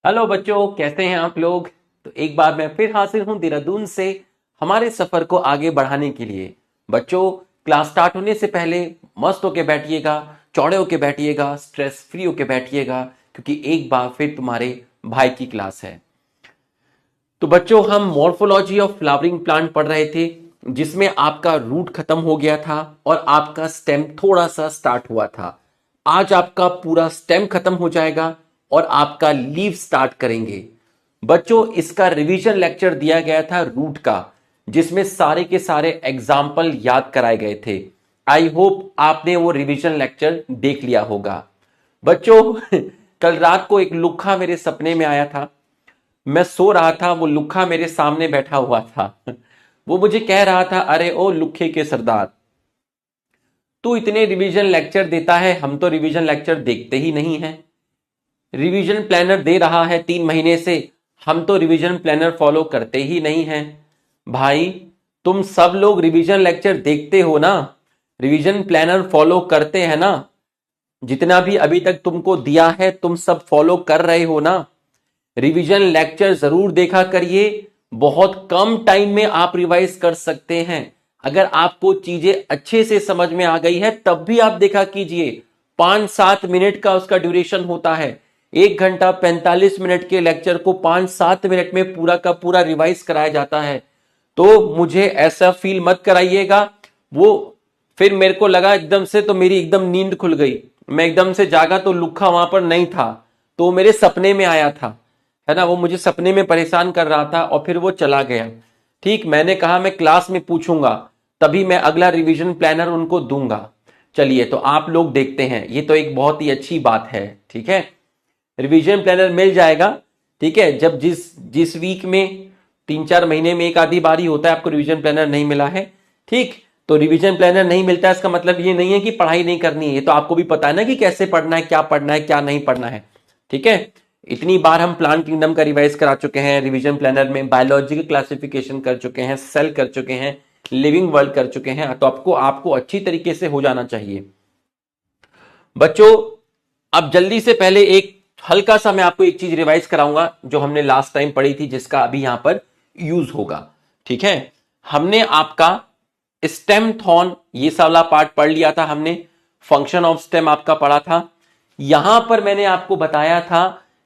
Hello बच्चों, कैसे हैं आप लोग। तो एक बार मैं फिर हाजिर हूं देहरादून से हमारे सफर को आगे बढ़ाने के लिए। बच्चों, क्लास स्टार्ट होने से पहले मस्त होके बैठिएगा, चौड़े होके बैठिएगा, स्ट्रेस फ्री होके बैठिएगा, क्योंकि एक बार फिर तुम्हारे भाई की क्लास है। तो बच्चों, हम मॉर्फोलॉजी ऑफ फ्लावरिंग प्लांट पढ़ रहे थे, जिसमें आपका रूट खत्म हो गया था और आपका स्टेम थोड़ा सा स्टार्ट हुआ था। आज आपका पूरा स्टेम खत्म हो जाएगा और आपका लीव स्टार्ट करेंगे। बच्चों, इसका रिवीजन लेक्चर दिया गया था रूट का, जिसमें सारे के सारे एग्जाम्पल याद कराए गए थे। आई होप आपने वो रिवीजन लेक्चर देख लिया होगा। बच्चों, कल रात को एक लुक्खा मेरे सपने में आया था। मैं सो रहा था, वो लुक्खा मेरे सामने बैठा हुआ था। वो मुझे कह रहा था, अरे ओ लुक्खे के सरदार, तू इतने रिवीजन लेक्चर देता है, हम तो रिवीजन लेक्चर देखते ही नहीं है। रिवीजन प्लानर दे रहा है 3 महीने से, हम तो रिवीजन प्लानर फॉलो करते ही नहीं हैं। भाई, तुम सब लोग रिवीजन लेक्चर देखते हो ना, रिवीजन प्लानर फॉलो करते हैं ना, जितना भी अभी तक तुमको दिया है तुम सब फॉलो कर रहे हो ना। रिवीजन लेक्चर जरूर देखा करिए, बहुत कम टाइम में आप रिवाइज कर सकते हैं। अगर आपको चीजें अच्छे से समझ में आ गई है तब भी आप देखा कीजिए। 5-7 मिनट का उसका ड्यूरेशन होता है। 1 घंटा 45 मिनट के लेक्चर को 5-7 मिनट में पूरा का पूरा रिवाइज कराया जाता है। तो मुझे ऐसा फील मत कराइएगा। वो फिर मेरे को लगा एकदम से, तो मेरी एकदम नींद खुल गई। मैं एकदम से जागा तो लुक्खा वहां पर नहीं था, तो मेरे सपने में आया था, है ना। वो मुझे सपने में परेशान कर रहा था और फिर वो चला गया। ठीक, मैंने कहा मैं क्लास में पूछूंगा, तभी मैं अगला रिवीजन प्लानर उनको दूंगा। चलिए, तो आप लोग देखते हैं, ये तो एक बहुत ही अच्छी बात है। ठीक है, रिवीजन प्लानर मिल जाएगा। ठीक है, जब जिस जिस वीक में 3-4 महीने में एक आधी बारी होता है आपको रिवीजन प्लानर नहीं मिला है, ठीक, तो रिवीजन प्लानर नहीं मिलता है इसका मतलब ये नहीं है कि पढ़ाई नहीं करनी है। ये तो आपको भी पता है ना कि कैसे पढ़ना है, क्या नहीं पढ़ना है। ठीक है, इतनी बार हम प्लांट किंगडम का रिवाइज करा चुके हैं, रिवीजन प्लानर में बायोलॉजी की क्लासिफिकेशन कर चुके हैं, सेल कर चुके हैं, लिविंग वर्ल्ड कर चुके हैं, तो आपको आपको अच्छी तरीके से हो जाना चाहिए। बच्चों, अब जल्दी से पहले एक हल्का सा मैं आपको एक चीज रिवाइज कराऊंगा जो हमने लास्ट टाइम पढ़ी थी, जिसका अभी यहां पर यूज होगा। ठीक है, हमने आपका स्टेम थॉर्न ये वाला पार्ट पढ़ लिया था, हमने फंक्शन ऑफ स्टेम आपका पढ़ा था। यहां पर मैंने आपको बताया था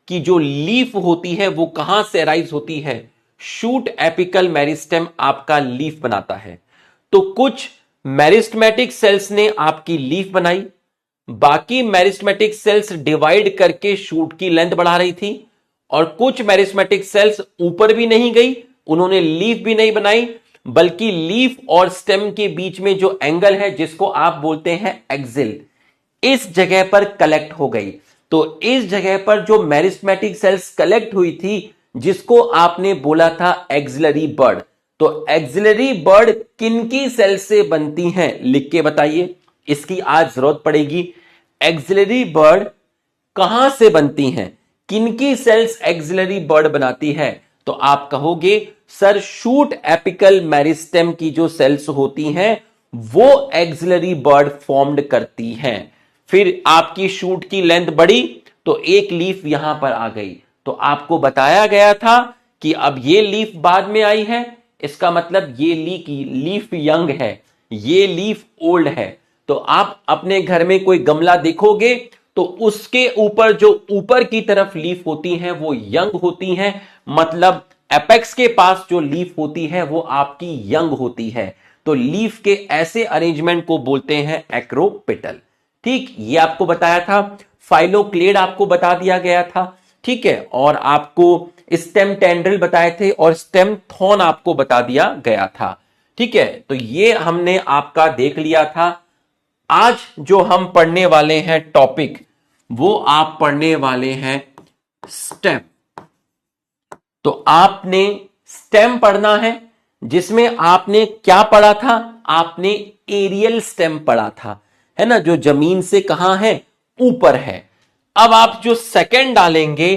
कि जो लीफ होती है वो कहां से अराइज होती है। शूट एपिकल मेरिस्टेम आपका लीफ बनाता है। तो कुछ मेरिस्टेमेटिक सेल्स ने आपकी लीफ बनाई, बाकी मेरिस्टेमेटिक सेल्स डिवाइड करके शूट की लेंथ बढ़ा रही थी, और कुछ मेरिस्टेमेटिक सेल्स ऊपर भी नहीं गई, उन्होंने लीफ भी नहीं बनाई, बल्कि लीफ और स्टेम के बीच में जो एंगल है, जिसको आप बोलते हैं एक्सिल, इस जगह पर कलेक्ट हो गई। तो इस जगह पर जो मेरिस्टेमेटिक सेल्स कलेक्ट हुई थी, जिसको आपने बोला था एक्सिलरी बर्ड, तो एक्सिलरी बर्ड किनकी सेल से बनती हैं, लिख के बताइए, इसकी आज जरूरत पड़ेगी। एक्सिलरी बर्ड कहां से बनती हैं, किनकी सेल्स एक्सिलरी बर्ड बनाती है, तो आप कहोगे सर शूट एपिकल मेरिस्टेम की जो सेल्स होती हैं वो एक्सिलरी बर्ड फॉर्म्ड करती हैं। फिर आपकी शूट की लेंथ बढ़ी तो एक लीफ यहां पर आ गई। तो आपको बताया गया था कि अब ये लीफ बाद में आई है, इसका मतलब ये लीफ यंग है, ये लीफ ओल्ड है। तो आप अपने घर में कोई गमला देखोगे तो उसके ऊपर जो ऊपर की तरफ लीफ होती हैं वो यंग होती हैं, मतलब एपेक्स के पास जो लीफ होती है वो आपकी यंग होती है। तो लीफ के ऐसे अरेंजमेंट को बोलते हैं एक्रोपेटल। ठीक, ये आपको बताया था। फाइलोक्लेड आपको बता दिया गया था। ठीक है, और आपको स्टेम टेंड्रिल बताए थे और स्टेम थॉर्न आपको बता दिया गया था। ठीक है, तो ये हमने आपका देख लिया था। आज जो हम पढ़ने वाले हैं टॉपिक, वो आप पढ़ने वाले हैं स्टेम। तो आपने स्टेम पढ़ना है, जिसमें आपने क्या पढ़ा था, आपने एरियल स्टेम पढ़ा था, है ना, जो जमीन से कहां है, ऊपर है। अब आप जो सेकंड डालेंगे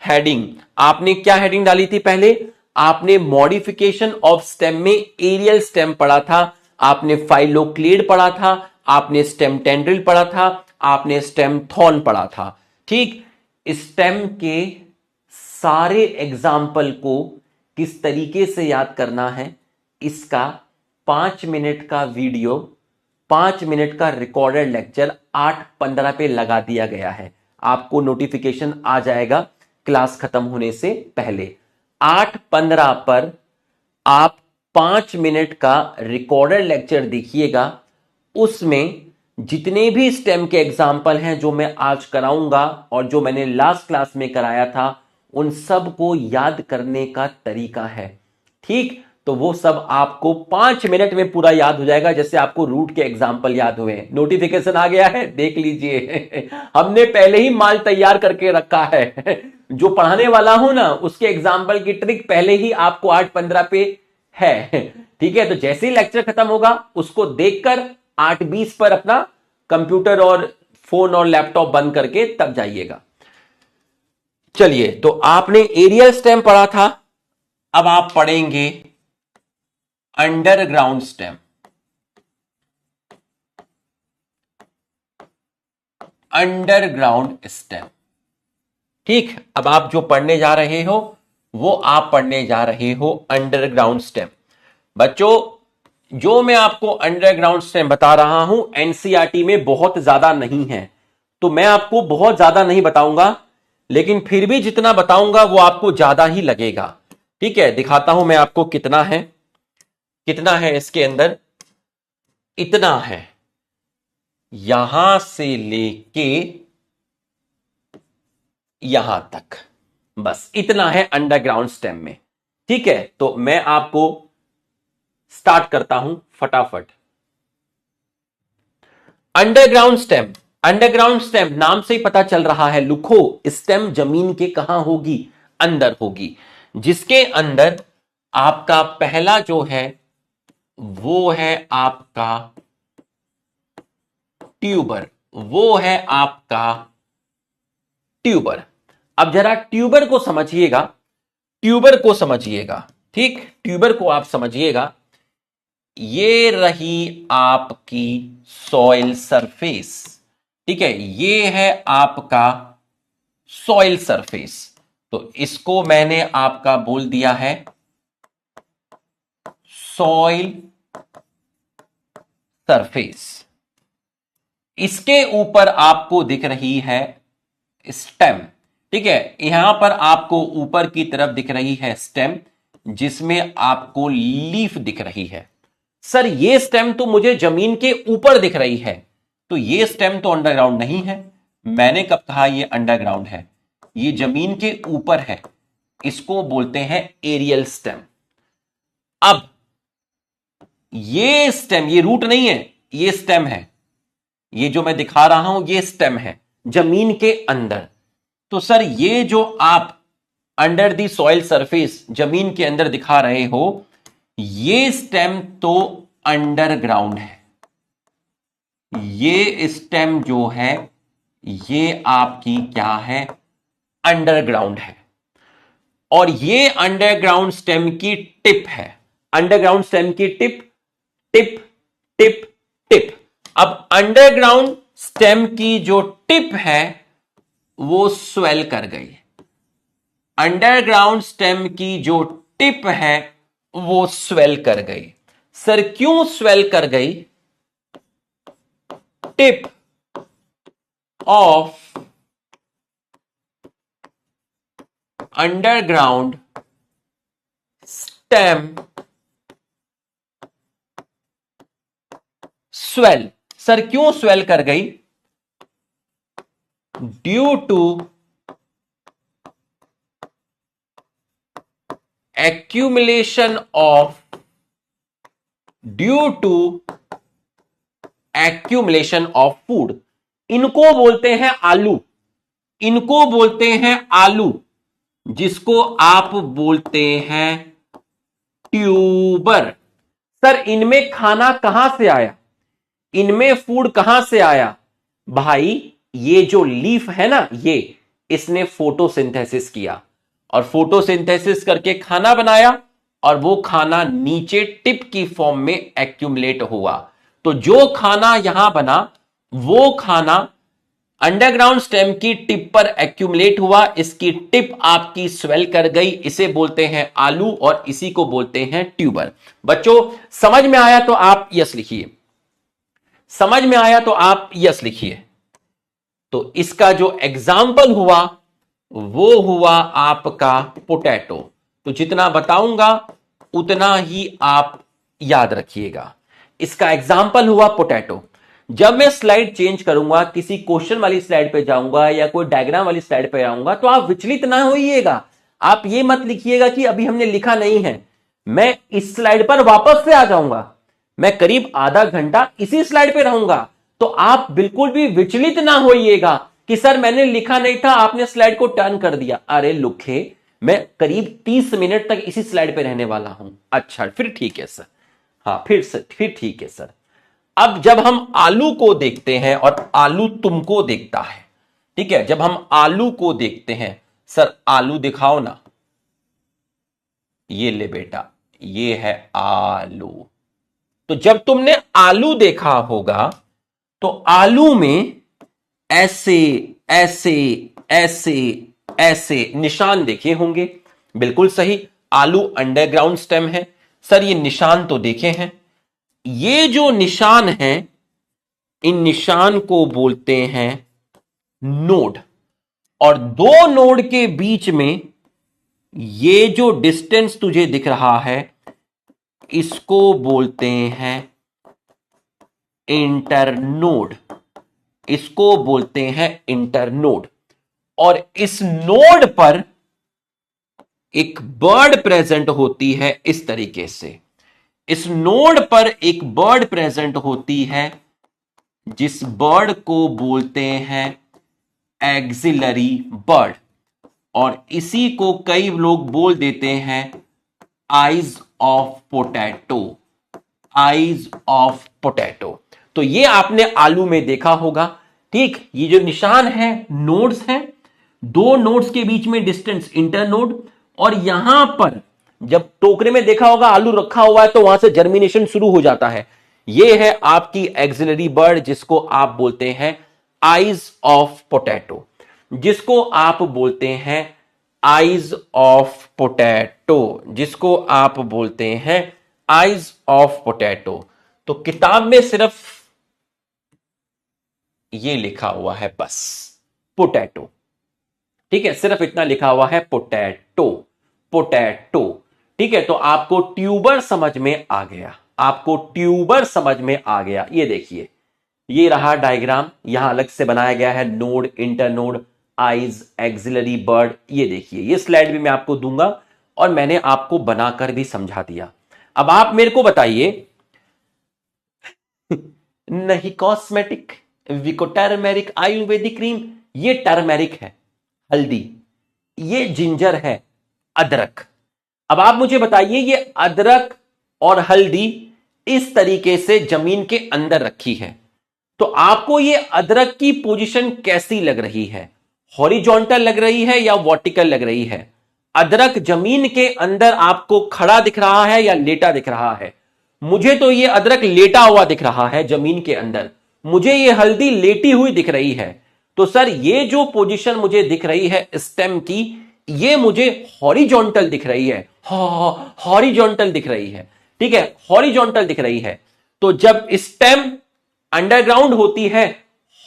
हेडिंग, आपने क्या हेडिंग डाली थी पहले, आपने मॉडिफिकेशन ऑफ स्टेम में एरियल स्टेम पढ़ा था, आपने फाइलोक्लेड पढ़ा था, आपने स्टेम टेंड्रिल पढ़ा था, आपने स्टेम थॉर्न पढ़ा था। ठीक, स्टेम के सारे एग्जाम्पल को किस तरीके से याद करना है, इसका 5 मिनट का वीडियो, 5 मिनट का रिकॉर्डेड लेक्चर 8:15 पे लगा दिया गया है। आपको नोटिफिकेशन आ जाएगा क्लास खत्म होने से पहले। 8:15 पर आप 5 मिनट का रिकॉर्डेड लेक्चर देखिएगा। उसमें जितने भी स्टेम के एग्जाम्पल हैं जो मैं आज कराऊंगा और जो मैंने लास्ट क्लास में कराया था, उन सब को याद करने का तरीका है। ठीक, तो वो सब आपको 5 मिनट में पूरा याद हो जाएगा, जैसे आपको रूट के एग्जाम्पल याद हुए हैं। नोटिफिकेशन आ गया है, देख लीजिए। हमने पहले ही माल तैयार करके रखा है। जो पढ़ाने वाला हूं ना, उसके एग्जाम्पल की ट्रिक पहले ही आपको 8:15 पे है। ठीक है, तो जैसे ही लेक्चर खत्म होगा उसको देखकर 8:20 पर अपना कंप्यूटर और फोन और लैपटॉप बंद करके तब जाइएगा। चलिए, तो आपने एरियल स्टेम पढ़ा था, अब आप पढ़ेंगे अंडरग्राउंड स्टेम। Underground stem. ठीक, अब आप जो पढ़ने जा रहे हो वो आप पढ़ने जा रहे हो अंडरग्राउंड स्टेम। बच्चों, जो मैं आपको अंडरग्राउंड स्टेम बता रहा हूं एनसीईआरटी में बहुत ज्यादा नहीं है, तो मैं आपको बहुत ज्यादा नहीं बताऊंगा, लेकिन फिर भी जितना बताऊंगा वो आपको ज्यादा ही लगेगा। ठीक है, दिखाता हूं मैं आपको कितना है। कितना है इसके अंदर, इतना है, यहां से लेके यहां तक, बस इतना है अंडरग्राउंड स्टेम में। ठीक है, तो मैं आपको स्टार्ट करता हूं फटाफट। Underground stem. अंडरग्राउंड स्टेम नाम से ही पता चल रहा है, लिखो, स्टेम जमीन के कहां होगी, अंदर होगी, जिसके अंदर आपका पहला जो है वो है आपका ट्यूबर, वो है आपका ट्यूबर। अब जरा ट्यूबर को समझिएगा, ट्यूबर को समझिएगा। ठीक, ट्यूबर को आप समझिएगा। ये रही आपकी सॉइल सरफेस। ठीक है, ये है आपका सॉइल सरफेस, तो इसको मैंने आपका बोल दिया है सॉइल सरफेस। इसके ऊपर आपको दिख रही है स्टेम। ठीक है, यहां पर आपको ऊपर की तरफ दिख रही है स्टेम, जिसमें आपको लीफ दिख रही है। सर, ये स्टेम तो मुझे जमीन के ऊपर दिख रही है, तो ये स्टेम तो अंडरग्राउंड नहीं है। मैंने कब कहा ये अंडरग्राउंड है, ये जमीन के ऊपर है, इसको बोलते हैं एरियल स्टेम। अब ये स्टेम, ये रूट नहीं है, ये स्टेम है, ये जो मैं दिखा रहा हूं ये स्टेम है जमीन के अंदर। तो सर, ये जो आप अंडर दी सॉइल सरफेस जमीन के अंदर दिखा रहे हो, ये स्टेम तो अंडरग्राउंड है। ये स्टेम जो है ये आपकी क्या है, अंडरग्राउंड है, और ये अंडरग्राउंड स्टेम की टिप है। अंडरग्राउंड स्टेम की टिप, टिप टिप टिप। अब अंडरग्राउंड स्टेम की जो टिप है वो स्वेल कर गई। अंडरग्राउंड स्टेम की जो टिप है वो स्वेल कर गई। सर, क्यों स्वेल कर गई? Tip of underground stem swell. Sir, क्यों स्वेल कर गई? Due to accumulation of food। इनको बोलते हैं आलू, इनको बोलते हैं आलू, जिसको आप बोलते हैं ट्यूबर। सर, इनमें खाना कहां से आया, इनमें फूड कहां से आया? भाई, ये जो लीफ है ना, ये इसने फोटोसिंथेसिस किया और फोटोसिंथेसिस करके खाना बनाया, और वो खाना नीचे टिप की फॉर्म में एक्यूमुलेट हुआ। तो जो खाना यहां बना वो खाना अंडरग्राउंड स्टेम की टिप पर एक्यूमुलेट हुआ, इसकी टिप आपकी स्वेल कर गई, इसे बोलते हैं आलू और इसी को बोलते हैं ट्यूबर। बच्चों समझ में आया तो आप यस लिखिए, समझ में आया तो आप यस लिखिए। तो इसका जो एग्जाम्पल हुआ वो हुआ आपका पोटैटो। तो जितना बताऊंगा उतना ही आप याद रखिएगा। इसका एग्जाम्पल हुआ पोटैटो। जब मैं स्लाइड चेंज करूंगा, किसी क्वेश्चन वाली स्लाइड पे जाऊंगा या कोई डायग्राम वाली स्लाइड पे आऊंगा, तो आप विचलित ना होइएगा। आप ये मत लिखिएगा कि अभी हमने लिखा नहीं है, मैं इस स्लाइड पर वापस से आ जाऊंगा, मैं करीब आधा घंटा इसी स्लाइड पे रहूंगा। तो आप बिल्कुल भी विचलित ना होइएगा कि सर मैंने लिखा नहीं था, आपने स्लाइड को टर्न कर दिया। अरे लुखे, मैं करीब 30 मिनट तक इसी स्लाइड पे रहने वाला हूं। अच्छा फिर ठीक है सर, हाँ फिर ठीक है सर। अब जब हम आलू को देखते हैं और आलू तुमको देखता है, ठीक है, जब हम आलू को देखते हैं, सर आलू दिखाओ ना, ये ले बेटा, ये है आलू। तो जब तुमने आलू देखा होगा तो आलू में ऐसे ऐसे ऐसे ऐसे निशान देखे होंगे। बिल्कुल सही, आलू अंडरग्राउंड स्टेम है। सर ये निशान तो देखे हैं, ये जो निशान है इन निशान को बोलते हैं नोड। और दो नोड के बीच में ये जो डिस्टेंस तुझे दिख रहा है इसको बोलते हैं इंटरनोड, इसको बोलते हैं इंटरनोड। और इस नोड पर एक बर्ड प्रेजेंट होती है इस तरीके से, इस नोड पर एक बर्ड प्रेजेंट होती है जिस बर्ड को बोलते हैं एक्सिलरी बर्ड, और इसी को कई लोग बोल देते हैं eyes of potato, eyes of potato. तो ये आपने आलू में देखा होगा। ठीक, ये जो निशान है नोड्स हैं, दो नोड्स के बीच में डिस्टेंस इंटरनोड, और यहां पर जब टोकरे में देखा होगा आलू रखा हुआ है तो वहां से जर्मिनेशन शुरू हो जाता है। ये है आपकी एक्सिलरी बर्ड जिसको आप बोलते हैं आईज ऑफ पोटैटो, जिसको आप बोलते हैं आईज ऑफ पोटैटो, जिसको आप बोलते हैं आईज ऑफ पोटैटो। तो किताब में सिर्फ ये लिखा हुआ है बस पोटैटो, ठीक है, सिर्फ इतना लिखा हुआ है पोटैटो, पोटैटो। ठीक है, तो आपको ट्यूबर समझ में आ गया, आपको ट्यूबर समझ में आ गया। ये देखिए, ये रहा डायग्राम, यहां अलग से बनाया गया है node, internode, eyes, axillary bud. ये देखिए, ये स्लाइड भी मैं आपको दूंगा और मैंने आपको बनाकर भी समझा दिया। अब आप मेरे को बताइए नहीं cosmetic, Vicco turmeric, Ayurvedic cream, ये टर्मेरिक है हल्दी, ये जिंजर है अदरक। अब आप मुझे बताइए ये अदरक और हल्दी इस तरीके से जमीन के अंदर रखी है, तो आपको ये अदरक की पोजीशन कैसी लग रही है? हॉरिजॉन्टल लग रही है या वर्टिकल लग रही है? अदरक जमीन के अंदर आपको खड़ा दिख रहा है या लेटा दिख रहा है? मुझे तो ये अदरक लेटा हुआ दिख रहा है जमीन के अंदर, मुझे ये हल्दी लेटी हुई दिख रही है। तो सर ये जो पोजीशन मुझे दिख रही है स्टेम की, ये मुझे हॉरिजॉन्टल दिख रही है, हॉरिजॉन्टल दिख रही है, ठीक है, हॉरिजॉन्टल दिख रही है। तो जब स्टेम अंडरग्राउंड होती है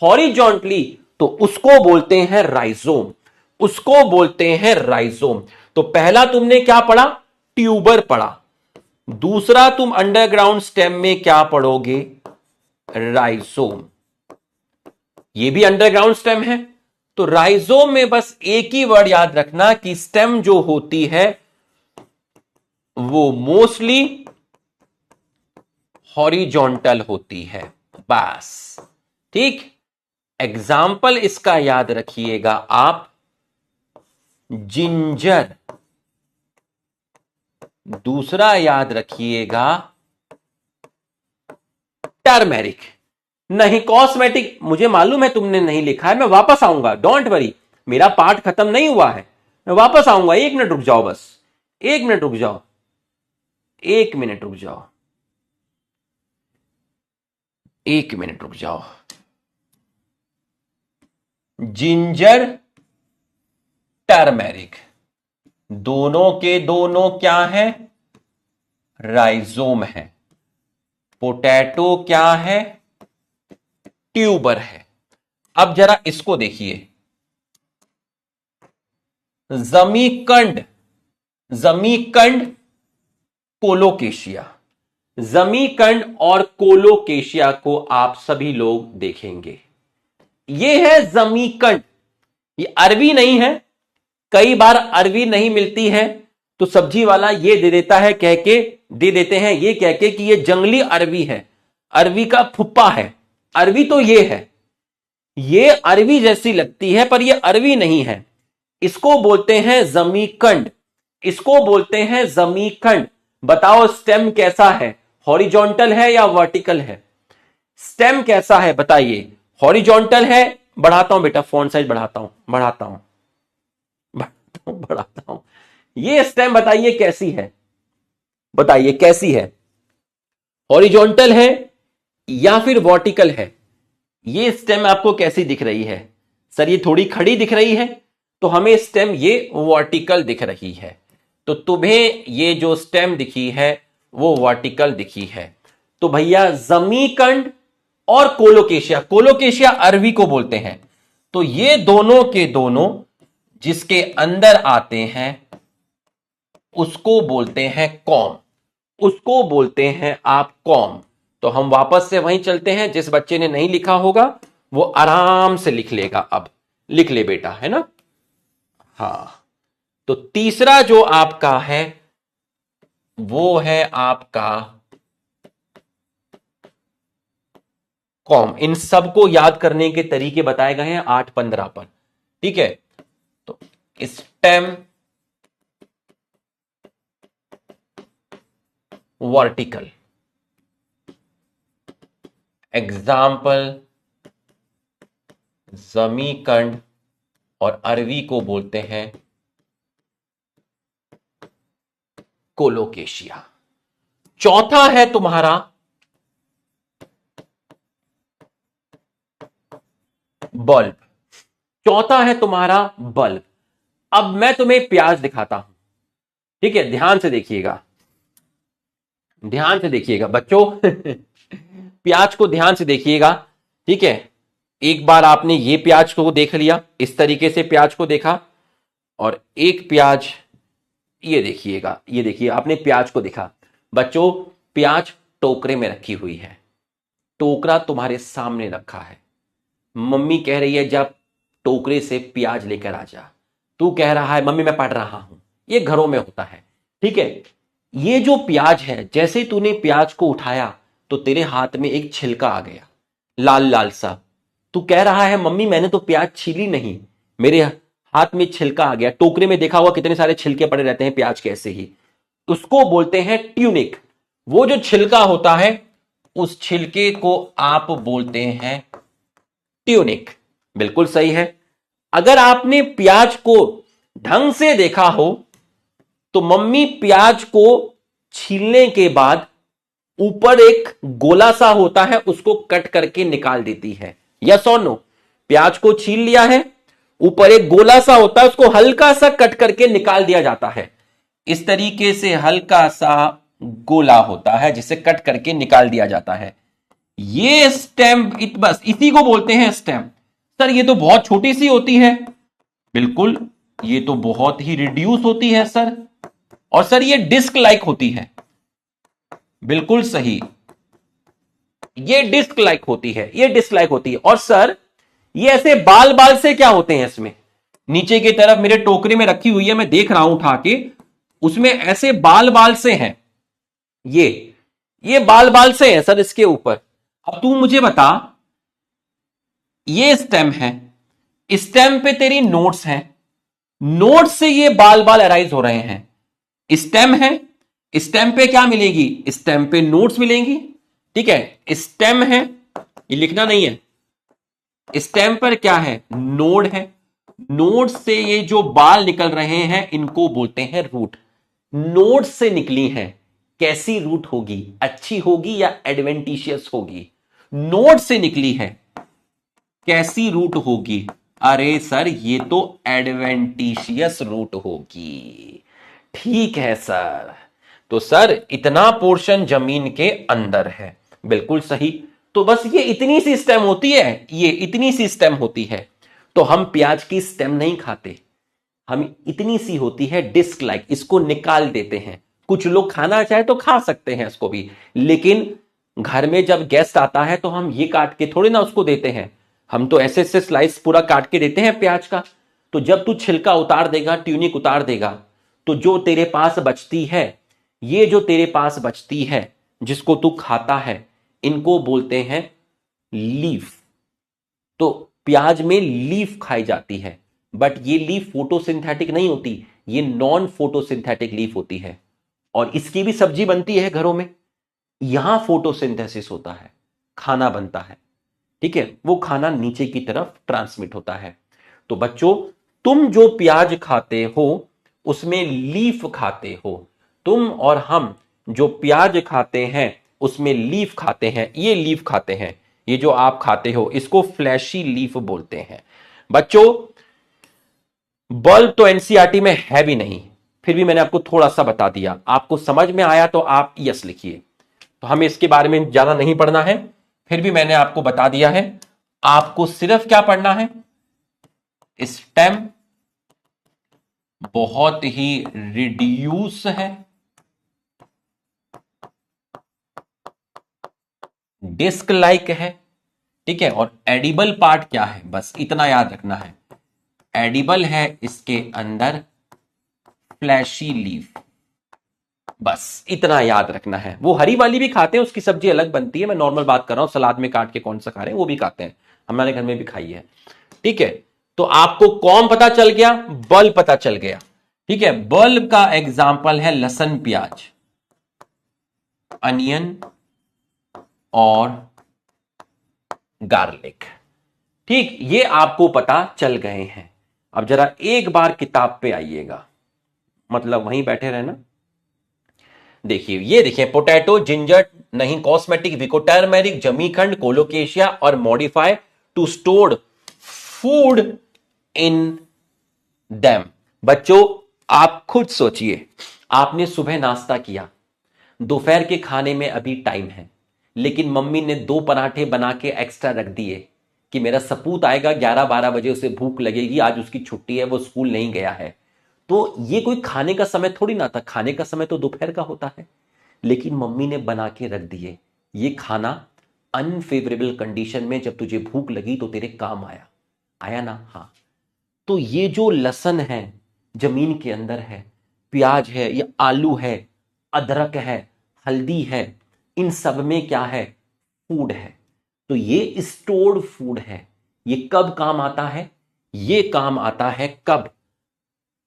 हॉरिजॉन्टली तो उसको बोलते हैं राइजोम, उसको बोलते हैं राइजोम। तो पहला तुमने क्या पढ़ा? ट्यूबर पढ़ा। दूसरा तुम अंडरग्राउंड स्टेम में क्या पढ़ोगे? राइजोम। ये भी अंडरग्राउंड स्टेम है। तो राइजोम में बस एक ही वर्ड याद रखना कि स्टेम जो होती है वो मोस्टली हॉरिजॉन्टल होती है, बस। ठीक, एग्जाम्पल इसका याद रखिएगा आप, जिंजर। दूसरा याद रखिएगा टर्मेरिक। नहीं कॉस्मेटिक, मुझे मालूम है तुमने नहीं लिखा है, मैं वापस आऊंगा, डोंट वरी, मेरा पार्ट खत्म नहीं हुआ है, मैं वापस आऊंगा। एक मिनट रुक जाओ, बस एक मिनट रुक जाओ, एक मिनट रुक जाओ, एक मिनट रुक जाओ। जिंजर, टर्मेरिक, दोनों के दोनों क्या है? राइजोम है। पोटैटो क्या है? ट्यूबर है। अब जरा इसको देखिए, जमीकंड, जमीकंड, कोलोकेशिया। जमीकंड और कोलोकेशिया को आप सभी लोग देखेंगे। यह है जमीकंड। ये अरबी नहीं है, कई बार अरबी नहीं मिलती है तो सब्जी वाला ये दे देता है, कह के दे देते हैं ये कह के कि ये जंगली अरबी है, अरबी का फुप्पा है। अरबी तो ये है, ये अरबी जैसी लगती है पर ये अरबी नहीं है। इसको बोलते हैं जमीकंड, इसको बोलते हैं जमीकंड। बताओ स्टेम कैसा है? हॉरिजॉन्टल है या वर्टिकल है? स्टेम कैसा है बताइए? हॉरिजॉन्टल है। बढ़ाता हूं बेटा, फॉन्ट साइज बढ़ाता हूं। ये स्टेम बताइए कैसी है? बताइए कैसी है? हॉरिजॉन्टल है या फिर वर्टिकल है? ये स्टेम आपको कैसी दिख रही है? सर ये थोड़ी खड़ी दिख रही है, तो हमें स्टेम ये वर्टिकल दिख रही है। तो तुम्हें ये जो स्टेम दिखी है वो वर्टिकल दिखी है। तो भैया जमीकंड और कोलोकेशिया, कोलोकेशिया अरबी को बोलते हैं। तो ये दोनों के दोनों जिसके अंदर आते हैं उसको बोलते हैं कॉम, उसको बोलते हैं आप कॉम। तो हम वापस से वहीं चलते हैं, जिस बच्चे ने नहीं लिखा होगा वो आराम से लिख लेगा। अब लिख ले बेटा, है ना? हां, तो तीसरा जो आपका है वो है आपका कॉम। इन सबको याद करने के तरीके बताए गए हैं 8-15 पर, ठीक है? तो स्टेम, वर्टिकल, एग्जाम्पल जमीकंड, और अरवी को बोलते हैं कोलोकेशिया। चौथा है तुम्हारा बल्ब, चौथा है तुम्हारा बल्ब। अब मैं तुम्हें प्याज दिखाता हूं, ठीक है? ध्यान से देखिएगा, ध्यान से देखिएगा बच्चों। प्याज को ध्यान से देखिएगा, ठीक है? एक बार आपने ये प्याज को देख लिया, इस तरीके से प्याज को देखा, और एक प्याज ये देखिएगा, ये देखिए आपने प्याज को देखा। बच्चों प्याज टोकरे में रखी हुई है, टोकरा तुम्हारे सामने रखा है। मम्मी कह रही है जब टोकरे से प्याज लेकर आ जा, तू कह रहा है मम्मी मैं पढ़ रहा हूं। ये घरों में होता है, ठीक है? ये जो प्याज है, जैसे ही तूने प्याज को उठाया तो तेरे हाथ में एक छिलका आ गया, लाल लाल सा। तू कह रहा है मम्मी मैंने तो प्याज छीली नहीं, मेरे हाथ में छिलका आ गया। टोकरे में देखा हुआ कितने सारे छिलके पड़े रहते हैं प्याज के, ऐसे ही। उसको बोलते हैं ट्यूनिक। वो जो छिलका होता है उस छिलके को आप बोलते हैं ट्यूनिक। बिल्कुल सही है। अगर आपने प्याज को ढंग से देखा हो तो मम्मी प्याज को छीलने के बाद ऊपर एक गोला सा होता है, उसको कट करके निकाल देती है। यस और नो? प्याज को छील लिया है, ऊपर एक गोला सा होता है, उसको हल्का सा कट करके निकाल दिया जाता है। इस तरीके से हल्का सा गोला होता है जिसे कट करके निकाल दिया जाता है। ये स्टेम, बस इसी को बोलते हैं स्टेम। सर ये तो बहुत छोटी सी होती है। बिल्कुल, ये तो बहुत ही रिड्यूस होती है सर। और सर ये डिस्क लाइक होती है। बिल्कुल सही, ये डिस्क लाइक होती है, ये डिस्क लाइक होती है। और सर ये ऐसे बाल बाल से क्या होते हैं इसमें? नीचे की तरफ मेरे टोकरे में रखी हुई है, मैं देख रहा हूं उठा के, उसमें ऐसे बाल बाल से हैं। ये बाल बाल से हैं सर इसके ऊपर। अब तू मुझे बता, ये स्टेम है, स्टेम पे तेरी नोट्स हैं, नोट्स से ये बाल बाल अराइज हो रहे हैं। स्टेम है, स्टेम पे क्या मिलेगी? स्टेम पे नोट्स मिलेंगी, ठीक है? स्टेम है, ये लिखना नहीं है। स्टेम पर क्या है? नोड है। नोड से ये जो बाल निकल रहे हैं इनको बोलते हैं रूट। नोड से निकली हैं, कैसी रूट होगी? अच्छी होगी या एडवेंटिशियस होगी? नोड से निकली है, कैसी रूट होगी? अरे सर ये तो एडवेंटिशियस रूट होगी। ठीक है सर। तो सर इतना पोर्शन जमीन के अंदर है, बिल्कुल सही। तो बस ये इतनी सी स्टेम होती है, ये इतनी सी स्टेम होती है। तो हम प्याज की स्टेम नहीं खाते, हम इतनी सी होती है डिस्क लाइक, इसको निकाल देते हैं। कुछ लोग खाना चाहे तो खा सकते हैं इसको भी, लेकिन घर में जब गेस्ट आता है तो हम ये काट के थोड़ी ना उसको देते हैं, हम तो ऐसे ऐसे स्लाइस पूरा काट के देते हैं प्याज का। तो जब तू छिलका उतार देगा, ट्यूनिक उतार देगा, तो जो तेरे पास बचती है, ये जो तेरे पास बचती है जिसको तू खाता है, इनको बोलते हैं लीफ। तो प्याज में लीफ खाई जाती है, बट ये लीफ फोटोसिंथेटिक नहीं होती, ये नॉन फोटोसिंथेटिक लीफ होती है। और इसकी भी सब्जी बनती है घरों में, यहां फोटोसिंथेसिस होता है, खाना बनता है। ठीक है, वो खाना नीचे की तरफ ट्रांसमिट होता है। तो बच्चों, तुम जो प्याज खाते हो उसमें लीफ खाते हो, तुम और हम जो प्याज खाते हैं उसमें लीफ खाते हैं, ये लीफ खाते हैं। ये जो आप खाते हो इसको फ्लैशी लीफ बोलते हैं। बच्चों, बल्ब तो एनसीईआरटी में है भी नहीं, फिर भी मैंने आपको थोड़ा सा बता दिया। आपको समझ में आया तो आप यस लिखिए। तो हमें इसके बारे में ज्यादा नहीं पढ़ना है, फिर भी मैंने आपको बता दिया है। आपको सिर्फ क्या पढ़ना है, स्टेम बहुत ही रिड्यूस है, डिस्क लाइक है, ठीक है, और एडिबल पार्ट क्या है, बस इतना याद रखना है। एडिबल है इसके अंदर फ्लैशी लीफ, बस इतना याद रखना है। वो हरी वाली भी खाते हैं, उसकी सब्जी अलग बनती है, मैं नॉर्मल बात कर रहा हूं, सलाद में काट के कौन सा खा रहे हैं, वो भी खाते हैं, हमारे घर में भी खाई है। ठीक है, तो आपको कौन पता चल गया, बल्ब पता चल गया। ठीक है, बल्ब का एग्जाम्पल है लहसुन, प्याज, अनियन और गार्लिक। ठीक, ये आपको पता चल गए हैं। अब जरा एक बार किताब पे आइएगा, मतलब वहीं बैठे रहना। देखिए, ये देखिए, पोटैटो, जिंजर नहीं, कॉस्मेटिक, विको, टर्मेरिक, जमीखंड, कोलोकेशिया और modify to stored food in them. बच्चों, आप खुद सोचिए, आपने सुबह नाश्ता किया, दोपहर के खाने में अभी टाइम है, लेकिन मम्मी ने 2 पराठे बना के एक्स्ट्रा रख दिए कि मेरा सपूत आएगा 11-12 बजे, उसे भूख लगेगी, आज उसकी छुट्टी है, वो स्कूल नहीं गया है। तो ये कोई खाने का समय थोड़ी ना था, खाने का समय तो दोपहर का होता है, लेकिन मम्मी ने बना के रख दिए। ये खाना अनफेवरेबल कंडीशन में जब तुझे भूख लगी तो तेरे काम आया, आया ना? हाँ। तो ये जो लहसुन है जमीन के अंदर है, प्याज है, ये आलू है, अदरक है, हल्दी है, इन सब में क्या है, फूड है। तो ये स्टोर्ड फूड है। ये कब काम आता है, ये काम आता है कब,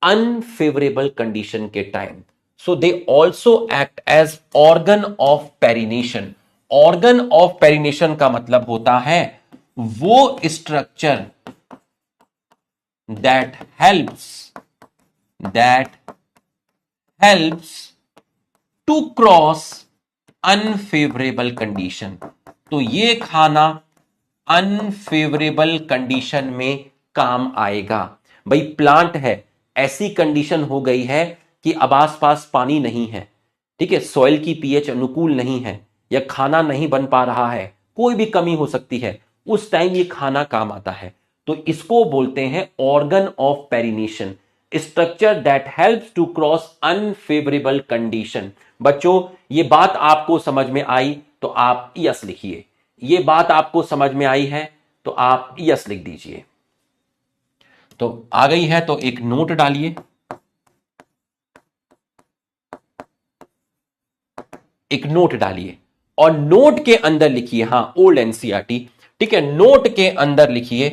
अनफेवरेबल कंडीशन के time. So they also act as organ of perennation. Organ of perennation का मतलब होता है वो structure that helps that helps to cross unfavourable condition. तो ये खाना अनफेवरेबल कंडीशन में काम आएगा। भाई प्लांट है, ऐसी कंडीशन हो गई है कि अब आसपास पानी नहीं है, ठीक है, सॉइल की पीएच अनुकूल नहीं है, या खाना नहीं बन पा रहा है, कोई भी कमी हो सकती है, उस टाइम ये खाना काम आता है। तो इसको बोलते हैं organ of perennation, structure that helps to cross unfavourable condition. बच्चों, ये बात आपको समझ में आई तो आप यस लिखिए। ये बात आपको समझ में आई है तो आप यस लिख दीजिए। तो आ गई है तो एक नोट डालिए, एक नोट डालिए, और नोट के अंदर लिखिए, हाँ, ओल्ड एनसीईआरटी, ठीक है, नोट के अंदर लिखिए,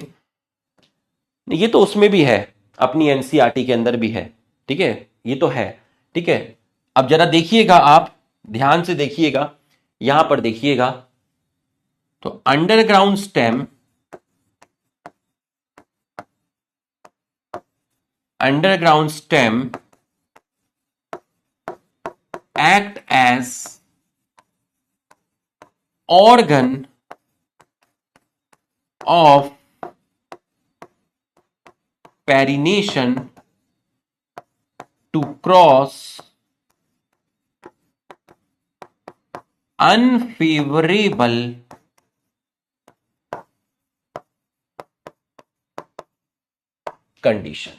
ये तो उसमें भी है, अपनी एनसीईआरटी के अंदर भी है, ठीक है, ये तो है, ठीक है। अब जरा देखिएगा, आप ध्यान से देखिएगा, यहां पर देखिएगा, तो underground stem, underground stem act as organ of perennation to cross unfavourable condition.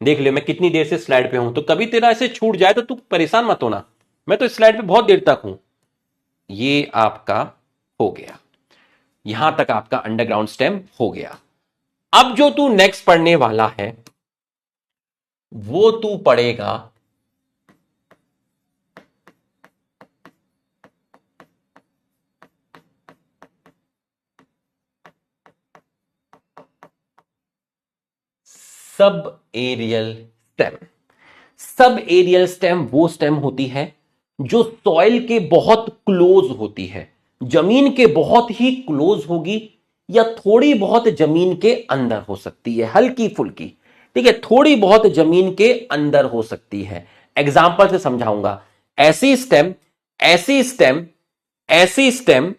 देख लियो मैं कितनी देर से स्लाइड पे हूं, तो कभी तेरा ऐसे छूट जाए तो तू परेशान मत होना, मैं तो स्लाइड पे बहुत देर तक हूं। ये आपका हो गया, यहां तक आपका अंडरग्राउंड स्टेम हो गया। अब जो तू नेक्स्ट पढ़ने वाला है वो तू पढ़ेगा sub aerial stem. Sub aerial stem वो स्टेम होती है जो सॉइल के बहुत क्लोज होती है, जमीन के बहुत ही क्लोज होगी, या थोड़ी बहुत जमीन के अंदर हो सकती है, हल्की फुल्की। ठीक है, थोड़ी बहुत जमीन के अंदर हो सकती है। एग्जाम्पल से समझाऊंगा। ऐसी स्टेम ऐसी स्टेम ऐसी स्टेम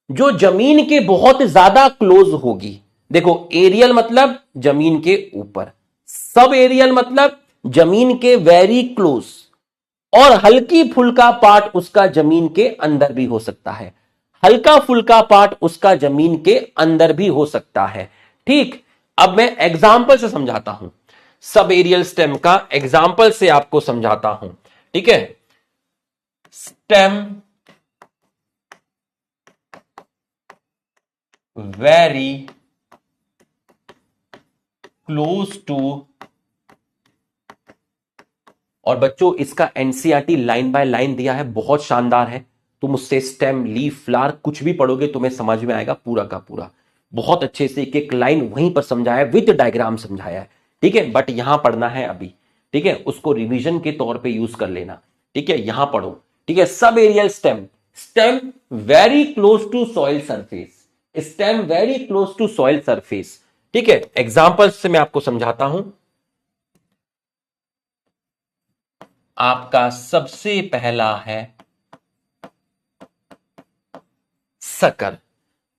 जो जमीन के बहुत ज्यादा क्लोज होगी। देखो, एरियल मतलब जमीन के ऊपर, सब एरियल मतलब जमीन के वेरी क्लोज, और हल्की फुल्का पार्ट उसका जमीन के अंदर भी हो सकता है, हल्का फुल्का पार्ट उसका जमीन के अंदर भी हो सकता है। ठीक, अब मैं एग्जाम्पल से समझाता हूं, सब एरियल स्टेम का एग्जाम्पल से आपको समझाता हूं। ठीक है, स्टेम वेरी क्लोज टू, और बच्चों इसका एनसीईआरटी लाइन बाय लाइन दिया है, बहुत शानदार है। तुम उससे स्टेम, लीफ, फ्लावर कुछ भी पढ़ोगे तुम्हें समझ में आएगा पूरा का पूरा, बहुत अच्छे से एक एक लाइन वहीं पर समझाया है, विद डायग्राम समझाया है। ठीक है, बट यहां पढ़ना है अभी। ठीक है, उसको रिवीजन के तौर पे यूज कर लेना। ठीक है, यहां पढ़ो। ठीक है, sub aerial stem, stem very close to soil surface, stem very close to soil surface. ठीक है, एग्जाम्पल से मैं आपको समझाता हूं। आपका सबसे पहला है सकर।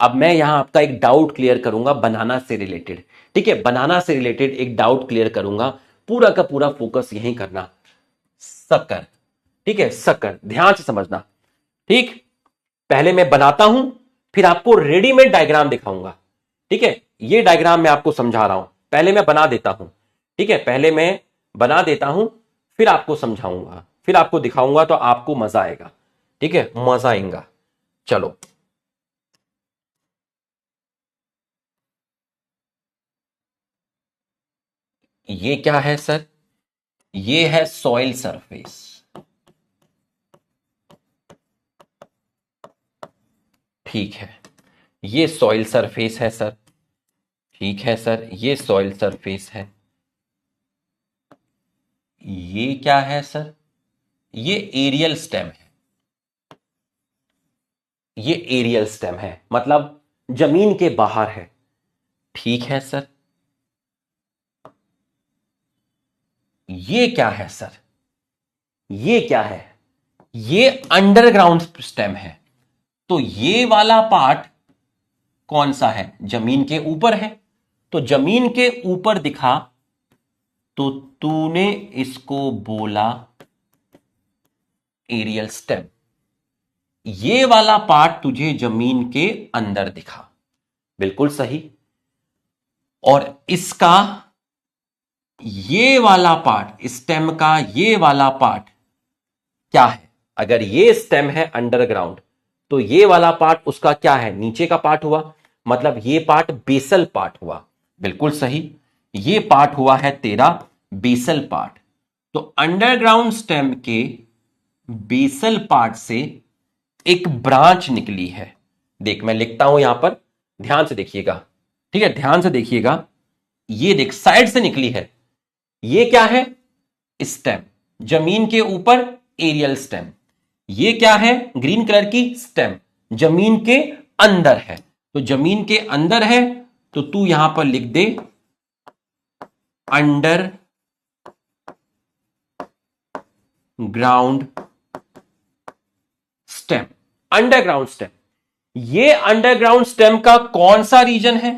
अब मैं यहां आपका एक डाउट क्लियर करूंगा बनाना से रिलेटेड। ठीक है, बनाना से रिलेटेड एक डाउट क्लियर करूंगा, पूरा का पूरा फोकस यहीं करना। सकर, ठीक है, सकर, ध्यान से समझना। ठीक, पहले मैं बनाता हूं, फिर आपको रेडीमेड डायग्राम दिखाऊंगा। ठीक है, ये डायग्राम मैं आपको समझा रहा हूं, पहले मैं बना देता हूं। ठीक है, पहले मैं बना देता हूं, फिर आपको समझाऊंगा, फिर आपको दिखाऊंगा, तो आपको मजा आएगा। ठीक है, मजा आएगा। चलो, ये क्या है सर? ये है सॉइल सरफेस। ठीक है, ये सॉइल सरफेस है सर। ठीक है सर, ये सॉइल सरफेस है। ये क्या है सर? ये एरियल स्टेम है। ये एरियल स्टेम है, मतलब जमीन के बाहर है। ठीक है सर, ये क्या है सर? ये क्या है? ये अंडरग्राउंड स्टेम है। तो ये वाला पार्ट कौन सा है? जमीन के ऊपर है। तो जमीन के ऊपर दिखा तो तूने इसको बोला एरियल स्टेम। ये वाला पार्ट तुझे जमीन के अंदर दिखा, बिल्कुल सही। और इसका ये वाला पार्ट, स्टेम का ये वाला पार्ट क्या है? अगर ये स्टेम है अंडरग्राउंड, तो ये वाला पार्ट उसका क्या है? नीचे का पार्ट हुआ, मतलब ये पार्ट बेसल पार्ट हुआ। बिल्कुल सही, ये पार्ट हुआ है तेरा बेसल पार्ट। तो अंडरग्राउंड स्टेम के बेसल पार्ट से एक ब्रांच निकली है। देख, मैं लिखता हूं यहां पर, ध्यान से देखिएगा। ठीक है, ध्यान से देखिएगा। ये देख, साइड से निकली है। ये क्या है? स्टेम, जमीन के ऊपर एरियल स्टेम। ये क्या है? ग्रीन कलर की स्टेम, जमीन के अंदर है। तो जमीन के अंदर है, तो तू यहां पर लिख दे underground stem. Underground stem, ये अंडरग्राउंड स्टेम का कौन सा रीजन है?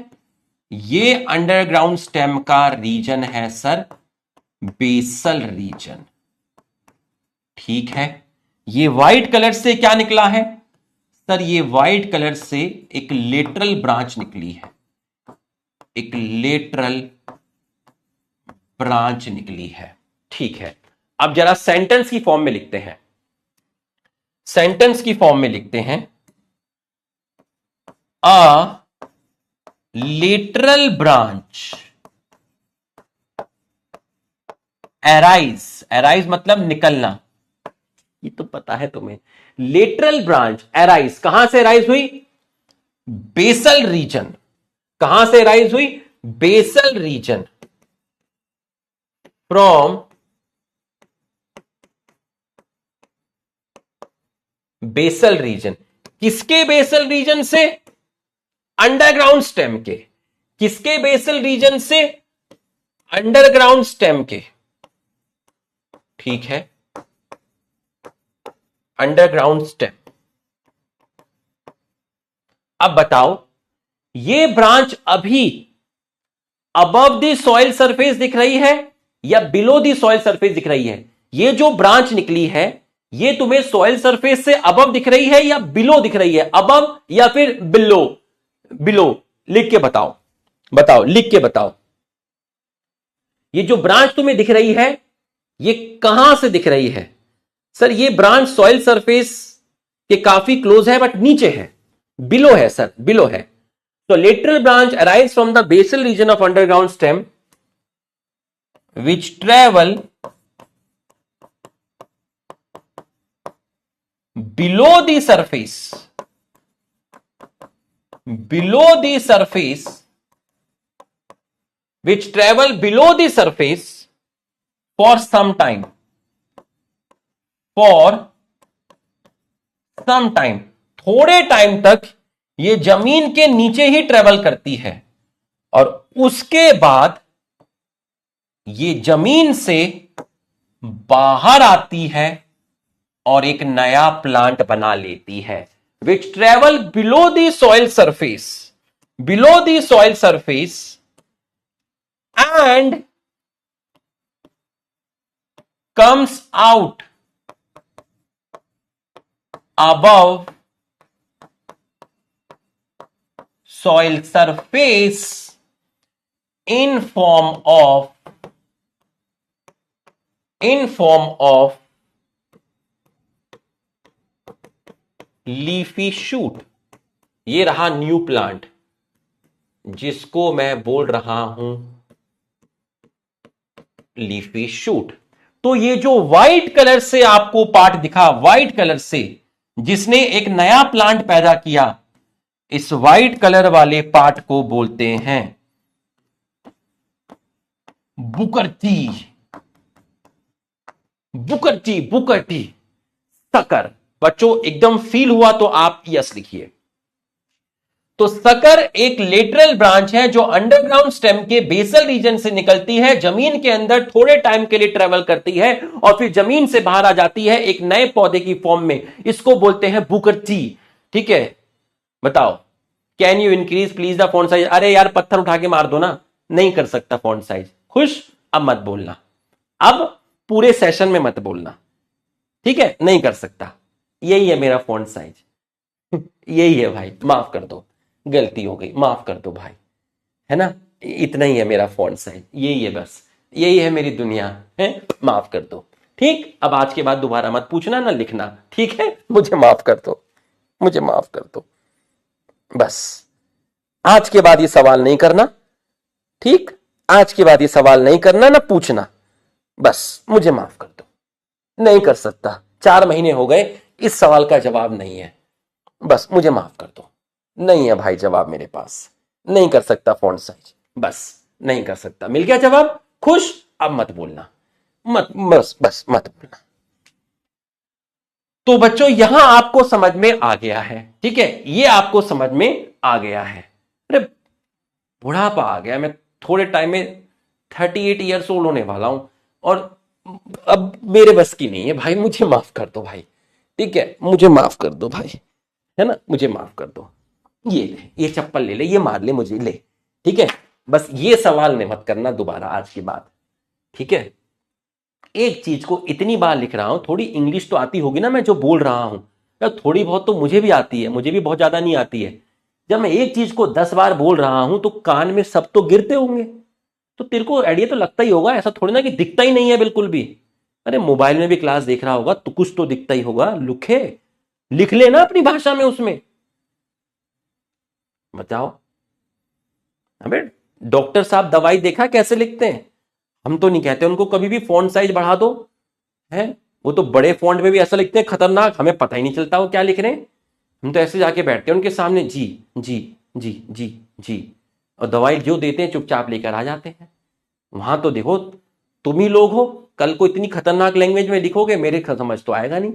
ये अंडरग्राउंड स्टेम का रीजन है सर बेसल रीजन। ठीक है, ये व्हाइट कलर से क्या निकला है सर? ये व्हाइट कलर से एक लेटरल ब्रांच निकली है, एक लेटरल ब्रांच निकली है। ठीक है, अब जरा सेंटेंस की फॉर्म में लिखते हैं। सेंटेंस की फॉर्म में लिखते हैं, अ लेटरल ब्रांच एराइज मतलब निकलना, ये तो पता है तुम्हें। लेटरल ब्रांच एराइज, कहां से एराइज हुई? Basal region. कहां से एराइज हुई? Basal region. From basal region. किसके बेसल रीजन से? अंडरग्राउंड स्टेम के। किसके बेसल रीजन से? अंडरग्राउंड स्टेम के। ठीक है, अंडरग्राउंड स्टेम। अब बताओ, ये ब्रांच अभी अबव द सॉइल सरफेस दिख रही है या बिलो द सॉइल सरफेस दिख रही है? ये जो ब्रांच निकली है ये तुम्हें सॉइल सरफेस से अबव दिख रही है या बिलो दिख रही है? अबव या फिर बिलो? बिलो। लिख के बताओ, बताओ, लिख के बताओ। ये जो ब्रांच तुम्हें दिख रही है ये कहां से दिख रही है? सर ये ब्रांच सॉइल सरफेस के काफी क्लोज है बट नीचे है, बिलो है सर, बिलो है। तो lateral branch arise from the basal region of underground stem which travel below the surface, below the surface, which travel below the surface for some time, for some time, थोड़े time तक ये जमीन के नीचे ही travel करती है और उसके बाद ये जमीन से बाहर आती है और एक नया प्लांट बना लेती है। Which travel below the soil surface, below the soil surface and comes out above soil surface in form of leafy shoot. ये रहा न्यू प्लांट जिसको मैं बोल रहा हूं लीफी शूट। तो ये जो व्हाइट कलर से आपको पार्ट दिखा, व्हाइट कलर से जिसने एक नया प्लांट पैदा किया, इस व्हाइट कलर वाले पार्ट को बोलते हैं Booker T. Booker T, Booker T, sucker. बच्चों एकदम फील हुआ तो आप यस लिखिए। तो सकर एक लेटरल ब्रांच है जो अंडरग्राउंड स्टेम के बेसल रीजन से निकलती है, जमीन के अंदर थोड़े टाइम के लिए ट्रेवल करती है और फिर जमीन से बाहर आ जाती है एक नए पौधे की फॉर्म में। इसको बोलते हैं बुकर टी। ठीक है, बताओ, can you increase please the font size? अरे यार पत्थर उठा के मार दो ना, नहीं कर सकता फॉन्ट साइज। खुश? अब मत बोलना, अब पूरे सेशन में मत बोलना, ठीक है? नहीं कर सकता, यही है मेरा फॉन्ट साइज। यही है भाई, माफ कर दो, गलती हो गई, माफ कर दो भाई, है ना? इतना ही है मेरा फॉन्ट साइज, यही है, बस यही है मेरी दुनिया है, माफ कर दो। ठीक, अब आज के बाद दोबारा मत पूछना ना लिखना, ठीक है? मुझे माफ कर दो, मुझे माफ कर दो, बस आज के बाद ये सवाल नहीं करना, ठीक? आज के बाद ये सवाल नहीं करना, ना पूछना, बस मुझे माफ कर दो। नहीं कर सकता, 4 महीने हो गए, इस सवाल का जवाब नहीं है, बस मुझे माफ कर दो। नहीं है भाई जवाब मेरे पास, नहीं कर सकता फॉन्ट साइज, बस नहीं कर सकता। मिल गया जवाब? खुश? अब मत बोलना, मत, बस मत बोलना। तो बच्चों यहां आपको समझ में आ गया है, ठीक है? ये आपको समझ में आ गया है। अरे बुढ़ापा आ गया, मैं थोड़े टाइम में 38 ईयर्स ओल्ड होने वाला हूं और अब मेरे बस की नहीं है भाई, मुझे माफ कर दो भाई, ठीक है? मुझे माफ कर दो भाई, है ना? मुझे माफ कर दो। ये ले, ये चप्पल ले ले, ये मार ले मुझे, ले, ठीक है? बस ये सवाल ने मत करना दोबारा आज के बाद, ठीक है। एक चीज को इतनी बार लिख रहा हूं, थोड़ी इंग्लिश तो आती होगी ना मैं जो बोल रहा हूं, या थोड़ी बहुत तो मुझे भी आती है, मुझे भी बहुत ज्यादा नहीं आती है। जब मैं एक चीज को 10 बार बोल रहा हूं तो कान में सब तो गिरते होंगे, तो तेरे को आइडिया तो लगता ही होगा, ऐसा थोड़ी ना कि दिखता ही नहीं है बिल्कुल भी। अरे मोबाइल में भी क्लास देख रहा होगा तो कुछ तो दिखता ही होगा, लिखे, लिख लेना अपनी भाषा में उसमें, बताओ। अबे डॉक्टर साहब दवाई देखा कैसे लिखते हैं, हम तो नहीं कहते उनको कभी भी फॉन्ट साइज बढ़ा दो, है वो तो बड़े फॉन्ट में भी ऐसा लिखते हैं खतरनाक, हमें पता ही नहीं चलता वो क्या लिख रहे हैं। हम तो ऐसे जाके बैठते हैं उनके सामने, जी जी जी जी जी, और दवाई जो देते हैं चुपचाप लेकर आ जाते हैं। वहां तो देखो तुम ही लोग हो, कल को इतनी खतरनाक लैंग्वेज में लिखोगे, मेरे समझ तो आएगा नहीं।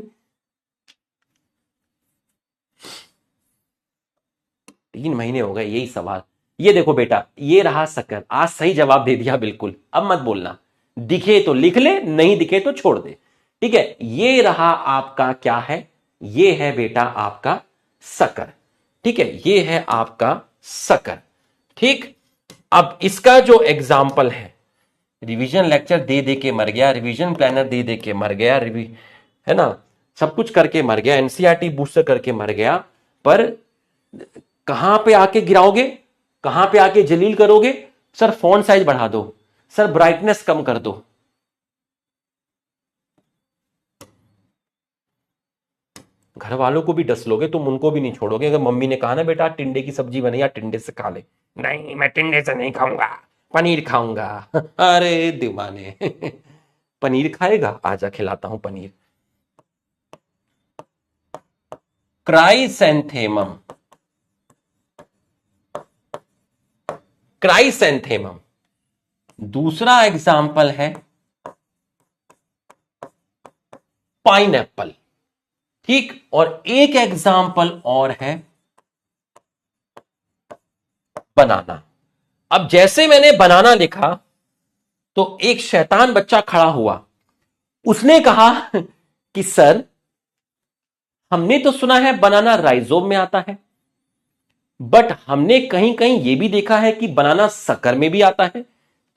3 महीने हो गए यही सवाल। ये देखो बेटा, ये रहा शक्कर, आज सही जवाब दे दिया बिल्कुल, अब मत बोलना, दिखे तो लिख ले, नहीं दिखे तो छोड़ दे, ठीक है। ये रहा आपका क्या है, ये है बेटा आपका शक्कर, ठीक है, ये है आपका शक्कर, ठीक। अब इसका जो एग्जाम्पल है, रिवीजन लेक्चर दे दे के मर गया, रिवीजन प्लानर दे दे के मर गया, है ना, सब कुछ करके मर गया, एनसीईआरटी बूस्टर करके मर गया, पर कहां पे आके गिराओगे, कहां पे आके जलील करोगे, सर फॉन्ट साइज बढ़ा दो, सर ब्राइटनेस कम कर दो। घर वालों को भी डस लोगे तुम, उनको भी नहीं छोड़ोगे। अगर मम्मी ने कहा ना बेटा टिंडे की सब्जी बनी, या टिंडे से खा ले, नहीं मैं टिंडे से नहीं खाऊंगा, पनीर खाऊंगा। अरे दीवाने, पनीर खाएगा, आजा खिलाता हूं पनीर। Chrysanthemum, chrysanthemum. दूसरा एग्जाम्पल है पाइनएप्पल, ठीक। और एक एग्जाम्पल और है बनाना। अब जैसे मैंने बनाना लिखा तो एक शैतान बच्चा खड़ा हुआ, उसने कहा कि सर हमने तो सुना है बनाना राइजोम में आता है, बट हमने कहीं कहीं यह भी देखा है कि बनाना शक्कर में भी आता है,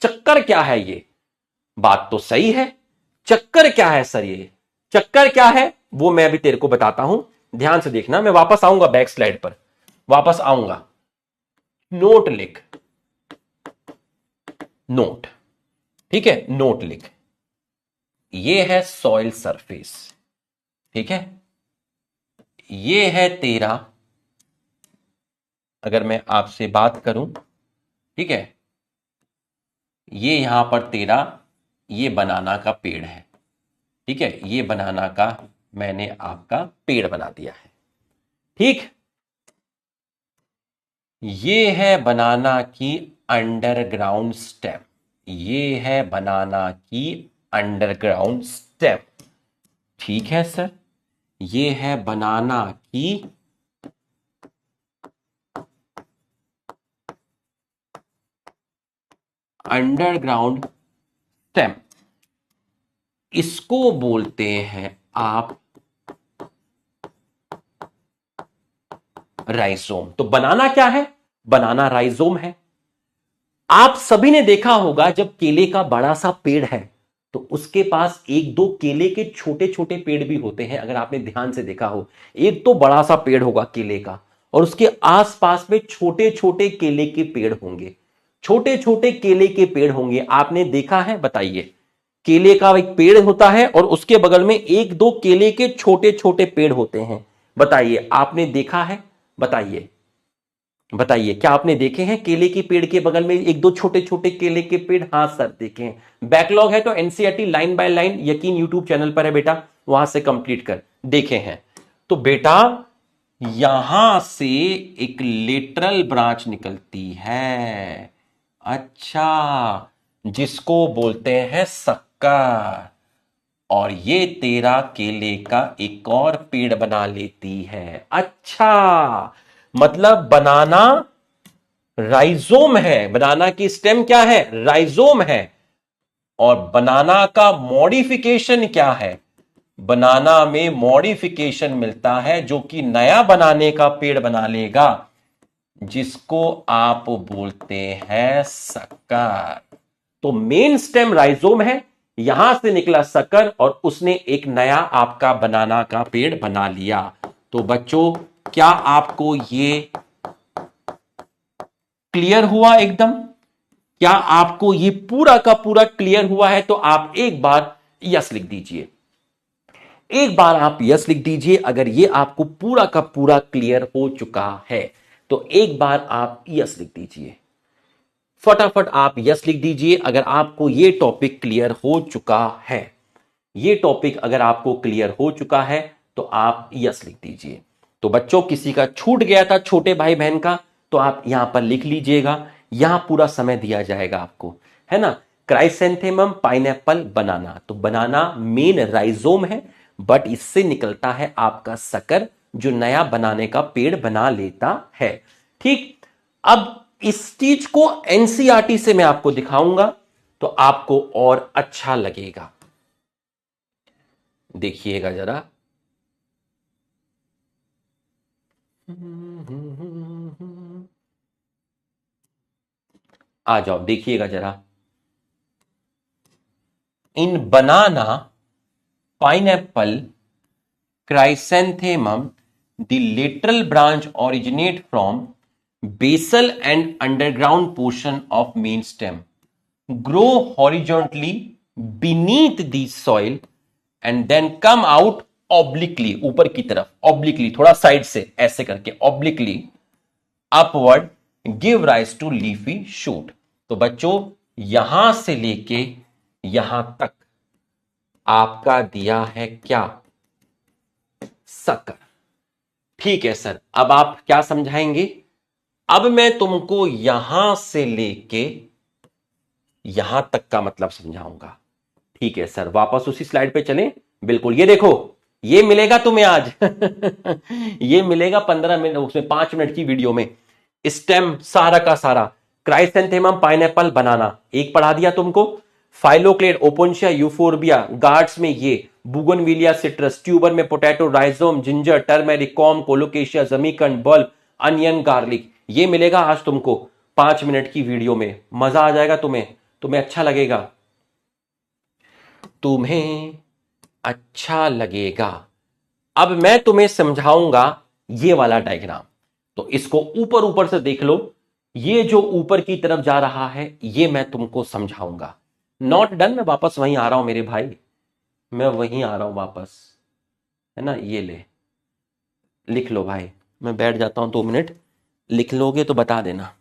चक्कर क्या है ये। बात तो सही है, चक्कर क्या है सर, ये चक्कर क्या है वो मैं अभी तेरे को बताता हूं, ध्यान से देखना। मैं वापस आऊंगा बैक स्लाइड पर, वापस आऊंगा। नोट लिख, नोट, ठीक है, नोट लिख। ये है सॉइल सरफेस, ठीक है, ये है तेरा, अगर मैं आपसे बात करूं, ठीक है, ये यहां पर तेरा ये बनाना का पेड़ है, ठीक है, ये बनाना का मैंने आपका पेड़ बना दिया है, ठीक। ये है बनाना की अंडरग्राउंड स्टेम, ये है बनाना की अंडरग्राउंड स्टेम, ठीक है सर। ये है बनाना की अंडरग्राउंड स्टेम, इसको बोलते हैं आप राइजोम। तो बनाना क्या है, बनाना राइजोम है। आप सभी ने देखा होगा जब केले का बड़ा सा पेड़ है तो उसके पास एक दो केले के छोटे छोटे पेड़ भी होते हैं, अगर आपने ध्यान से देखा हो। एक तो बड़ा सा पेड़ होगा केले का और उसके आसपास में छोटे छोटे केले के पेड़ होंगे, छोटे छोटे केले के पेड़ होंगे, आपने देखा है, बताइए। केले का एक पेड़ होता है और उसके बगल में एक दो केले के छोटे छोटे पेड़ होते हैं, बताइए आपने देखा है, बताइए बताइए, क्या आपने देखे हैं केले के पेड़ के बगल में एक दो छोटे छोटे केले के पेड़। हाँ सर देखे हैं, बैकलॉग है तो एनसीईआरटी लाइन बाय लाइन यकीन यूट्यूब चैनल पर है बेटा, वहां से कंप्लीट कर देखे हैं। तो बेटा यहां से एक लेटरल ब्रांच निकलती है, अच्छा, जिसको बोलते हैं शक्कर, और ये तेरा केले का एक और पेड़ बना लेती है। अच्छा, मतलब बनाना राइजोम है, बनाना की स्टेम क्या है, राइजोम है। और बनाना का मॉडिफिकेशन क्या है, बनाना में मॉडिफिकेशन मिलता है जो कि नया बनाने का पेड़ बना लेगा, जिसको आप बोलते हैं शक्कर। तो मेन स्टेम राइजोम है, यहां से निकला शक्कर और उसने एक नया आपका बनाना का पेड़ बना लिया। तो बच्चों, क्या आपको ये क्लियर हुआ एकदम? क्या आपको ये पूरा का पूरा क्लियर हुआ है? तो आप एक बार यस लिख दीजिए, एक बार आप यस लिख दीजिए अगर ये आपको पूरा का पूरा क्लियर हो चुका है। तो एक बार आप यस लिख दीजिए, फटाफट आप यस लिख दीजिए अगर आपको ये टॉपिक क्लियर हो चुका है। ये टॉपिक अगर आपको क्लियर हो चुका है तो आप यस लिख दीजिए। तो बच्चों, किसी का छूट गया था छोटे भाई बहन का, तो आप यहां पर लिख लीजिएगा, यहां पूरा समय दिया जाएगा आपको, है ना। क्राइसेंथेमम, पाइनएप्पल, बनाना। तो बनाना मेन राइजोम है, बट इससे निकलता है आपका शक्कर जो नया बनाने का पेड़ बना लेता है। ठीक, अब इस चीज को एनसीईआरटी से मैं आपको दिखाऊंगा तो आपको और अच्छा लगेगा। देखिएगा जरा, आ जाओ देखिएगा जरा। In banana, pineapple, chrysanthemum, the lateral branch originate from basal and underground portion of main stem, grow horizontally beneath the soil and then come out obliquely, ऊपर की तरफ obliquely, थोड़ा साइड से ऐसे करके obliquely upward, give rise to leafy shoot। तो बच्चों, यहां से लेके यहां तक आपका दिया है क्या? शक्कर। ठीक है सर, अब आप क्या समझाएंगे? अब मैं तुमको यहां से लेके यहां तक का मतलब समझाऊंगा। ठीक है सर, वापस उसी स्लाइड पे चलें। बिल्कुल, ये देखो, ये मिलेगा तुम्हें आज ये मिलेगा 15 मिनट, उसमें 5 मिनट की वीडियो में स्टेम सारा का सारा। क्राइसेंथेमम, पाइनएप्पल, बनाना एक पढ़ा दिया तुमको। फाइलोक्लेड, ओपोन्शिया, यूफोर्बिया, गार्ड्स में ये, बुगनविलिया, सिट्रस, ट्यूबर में potato, rhizome, ginger, turmeric, corm, colocasia, जमीकंड, बल्ब, अनियन, गार्लिक। ये मिलेगा आज तुमको 5 मिनट की वीडियो में। मजा आ जाएगा तुम्हें, तुम्हें अच्छा लगेगा, तुम्हें अच्छा लगेगा। अब मैं तुम्हें समझाऊंगा ये वाला डायग्राम। तो इसको ऊपर ऊपर से देख लो, ये जो ऊपर की तरफ जा रहा है ये मैं तुमको समझाऊंगा। नॉट डन, मैं वापस वहीं आ रहा हूं मेरे भाई, मैं वहीं आ रहा हूं वापस, है ना। ये ले, लिख लो भाई, मैं बैठ जाता हूं 2 मिनट, लिख लोगे तो बता देना।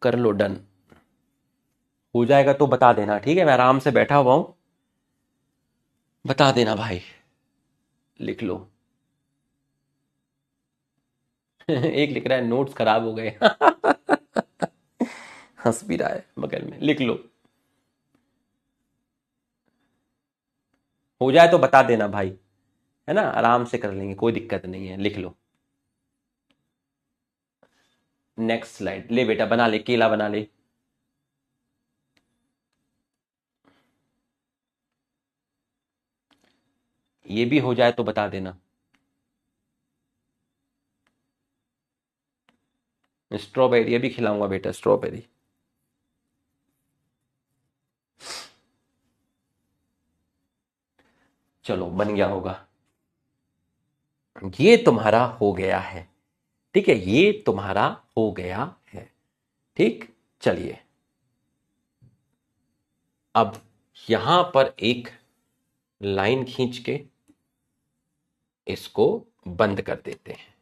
कर लो डन, हो जाएगा तो बता देना, ठीक है। मैं आराम से बैठा हुआ हूं, बता देना भाई, लिख लो एक लिख रहा है नोट्स खराब हो गए हंस भी रहा है बगल में, लिख लो। हो जाए तो बता देना भाई, है ना, आराम से कर लेंगे, कोई दिक्कत नहीं है, लिख लो। नेक्स्ट स्लाइड ले बेटा, बना ले, केला बना ले। ये भी हो जाए तो बता देना। स्ट्रॉबेरी, ये भी खिलाऊंगा बेटा, स्ट्रॉबेरी। चलो बन गया होगा, ये तुम्हारा हो गया है। ठीक है, ये तुम्हारा हो गया है। ठीक, चलिए अब यहां पर एक लाइन खींच के इसको बंद कर देते हैं।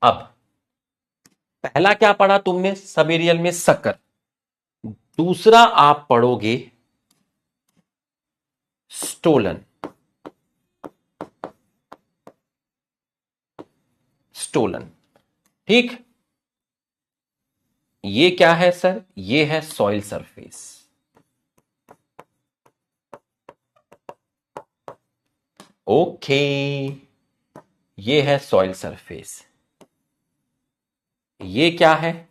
अब पहला क्या पढ़ा तुमने सबेरियल में? शक्कर। दूसरा आप पढ़ोगे स्टोलन। स्टोलन, ठीक। ये क्या है सर? ये है सॉइल सरफेस। ओके, ये है सॉइल सरफेस। ये क्या है?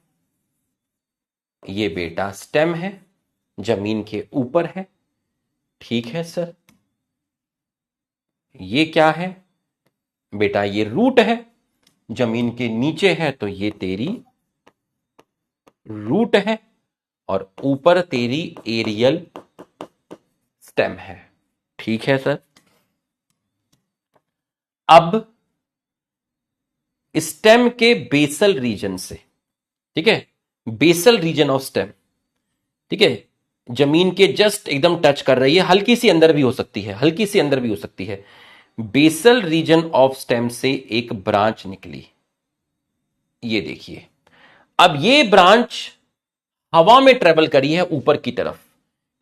ये बेटा स्टेम है, जमीन के ऊपर है। ठीक है सर, ये क्या है बेटा? ये रूट है, जमीन के नीचे है तो ये तेरी रूट है, और ऊपर तेरी एरियल स्टेम है। ठीक है सर। अब स्टेम के बेसल रीजन से, ठीक है, बेसल रीजन ऑफ स्टेम, ठीक है, जमीन के जस्ट एकदम टच कर रही है, हल्की सी अंदर भी हो सकती है, हल्की सी अंदर भी हो सकती है। बेसल रीजन ऑफ स्टेम से एक ब्रांच निकली, ये देखिए। अब ये ब्रांच हवा में ट्रेवल करी है ऊपर की तरफ,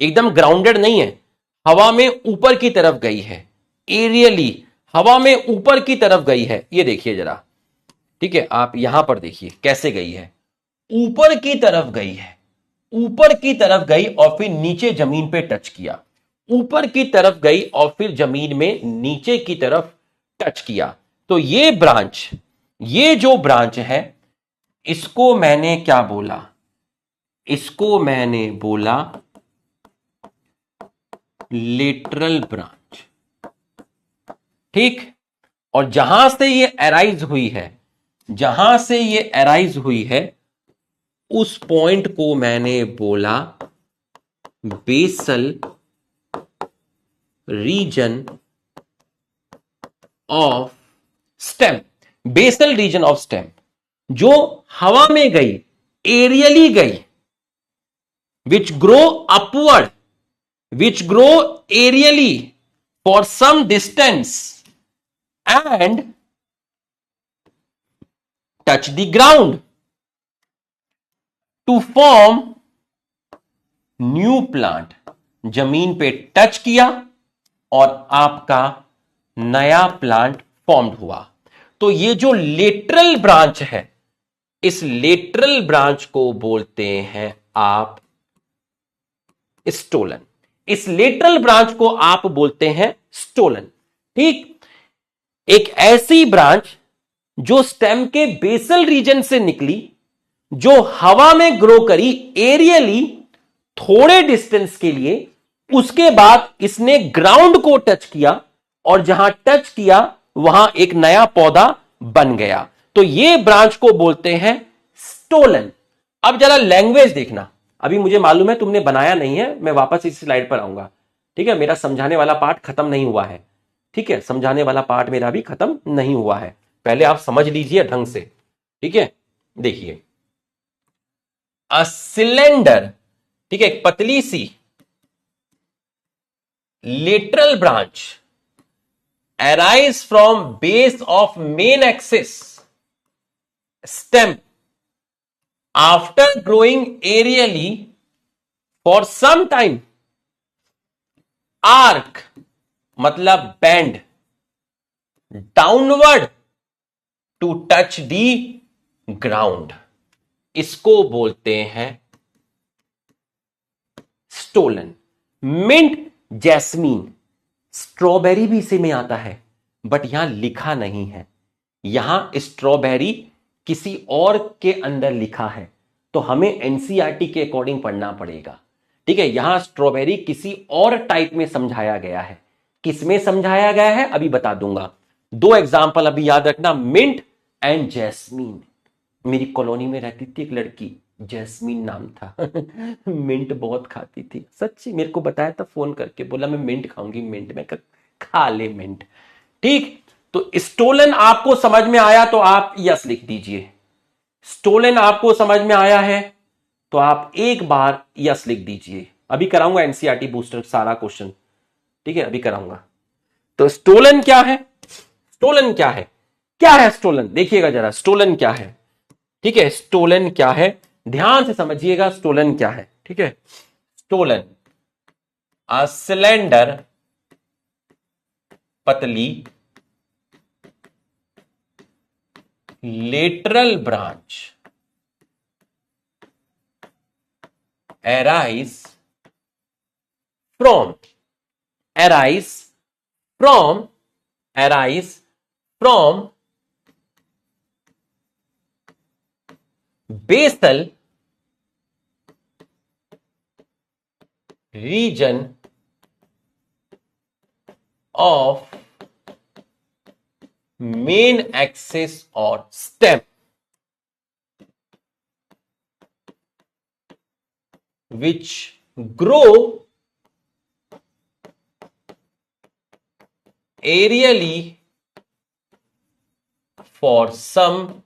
एकदम ग्राउंडेड नहीं है, हवा में ऊपर की तरफ गई है, एरियली हवा में ऊपर की तरफ गई है। ये देखिए जरा, ठीक है, आप यहां पर देखिए कैसे गई है, ऊपर की तरफ गई है, ऊपर की तरफ गई और फिर नीचे जमीन पे टच किया, ऊपर की तरफ गई और फिर जमीन में नीचे की तरफ टच किया। तो ये ब्रांच, ये जो ब्रांच है, इसको मैंने क्या बोला? इसको मैंने बोला लेटरल ब्रांच। ठीक, और जहां से ये अराइज हुई है, जहां से ये अराइज हुई है, उस पॉइंट को मैंने बोला basal region of stem. Basal region of stem जो हवा में गई, एरियली गई, which grow upward, which grow aerially for some distance and touch the ground to form new plant। जमीन पे टच किया और आपका नया प्लांट फॉर्म्ड हुआ। तो ये जो लेटरल ब्रांच है, इस लेटरल ब्रांच को बोलते हैं आप स्टोलन। इस लेटरल ब्रांच को आप बोलते हैं स्टोलन। ठीक, एक ऐसी ब्रांच जो स्टेम के बेसल रीजन से निकली, जो हवा में ग्रो करी एरियली थोड़े डिस्टेंस के लिए, उसके बाद इसने ग्राउंड को टच किया और जहां टच किया वहां एक नया पौधा बन गया। तो ये ब्रांच को बोलते हैं स्टोलन। अब जरा लैंग्वेज देखना, अभी मुझे मालूम है तुमने बनाया नहीं है, मैं वापस इस स्लाइड पर आऊंगा। ठीक है, मेरा समझाने वाला पार्ट खत्म नहीं हुआ है। ठीक है, समझाने वाला पार्ट मेरा भी खत्म नहीं हुआ है, पहले आप समझ लीजिए ढंग से। ठीक है, देखिए, अ सिलेंडर, ठीक है, एक पतली सी lateral branch arise from base of main axis stem after growing aerially for some time, arch मतलब bend downward to touch the ground, इसको बोलते हैं स्टोलन। मिंट, जैस्मीन, स्ट्रॉबेरी भी इसी में आता है, बट यहां लिखा नहीं है, यहां स्ट्रॉबेरी किसी और के अंदर लिखा है, तो हमें एनसीईआरटी के अकॉर्डिंग पढ़ना पड़ेगा। ठीक है, यहां स्ट्रॉबेरी किसी और टाइप में समझाया गया है। किसमें समझाया गया है अभी बता दूंगा। दो एग्जाम्पल अभी याद रखना, मिंट एंड जैस्मीन। मेरी कॉलोनी में रहती थी एक लड़की, जैस्मीन नाम था मिंट बहुत खाती थी, सच्ची, मेरे को बताया था फोन करके, बोला मैं मिंट खाऊंगी, मिंट में खा ले मिंट। ठीक, तो स्टोलन आपको समझ में आया तो आप यस लिख दीजिए। स्टोलन आपको समझ में आया है तो आप एक बार यस लिख दीजिए। अभी कराऊंगा एनसीईआरटी बूस्टर सारा क्वेश्चन, ठीक है, अभी कराऊंगा। तो स्टोलन क्या है? स्टोलन क्या है? क्या है स्टोलन? देखिएगा जरा, स्टोलन क्या है? ठीक है, स्टोलन क्या है, ध्यान से समझिएगा स्टोलन क्या है। ठीक है, स्टोलन, अ सिलेंडर, पतली lateral branch arise from arise from basal region of main axis और stem, which grow aerially for some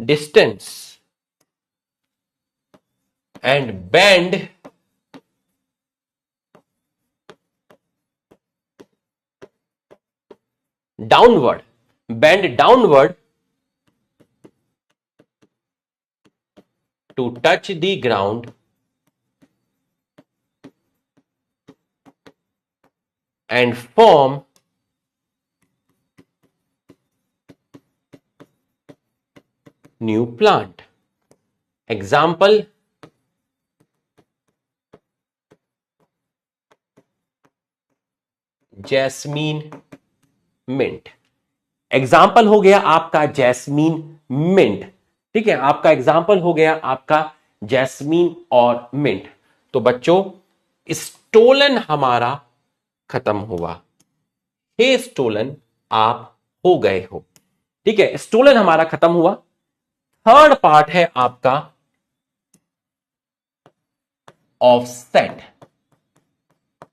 distance and bend downward to touch the ground and form new plant. Example, jasmine mint. Example हो गया आपका jasmine mint. ठीक है, आपका example हो गया आपका जैस्मीन और मिंट। तो बच्चों, स्टोलन हमारा खत्म हुआ। हे स्टोलन, आप हो गए हो। ठीक है, स्टोलन हमारा खत्म हुआ। थर्ड पार्ट है आपका ऑफसेट,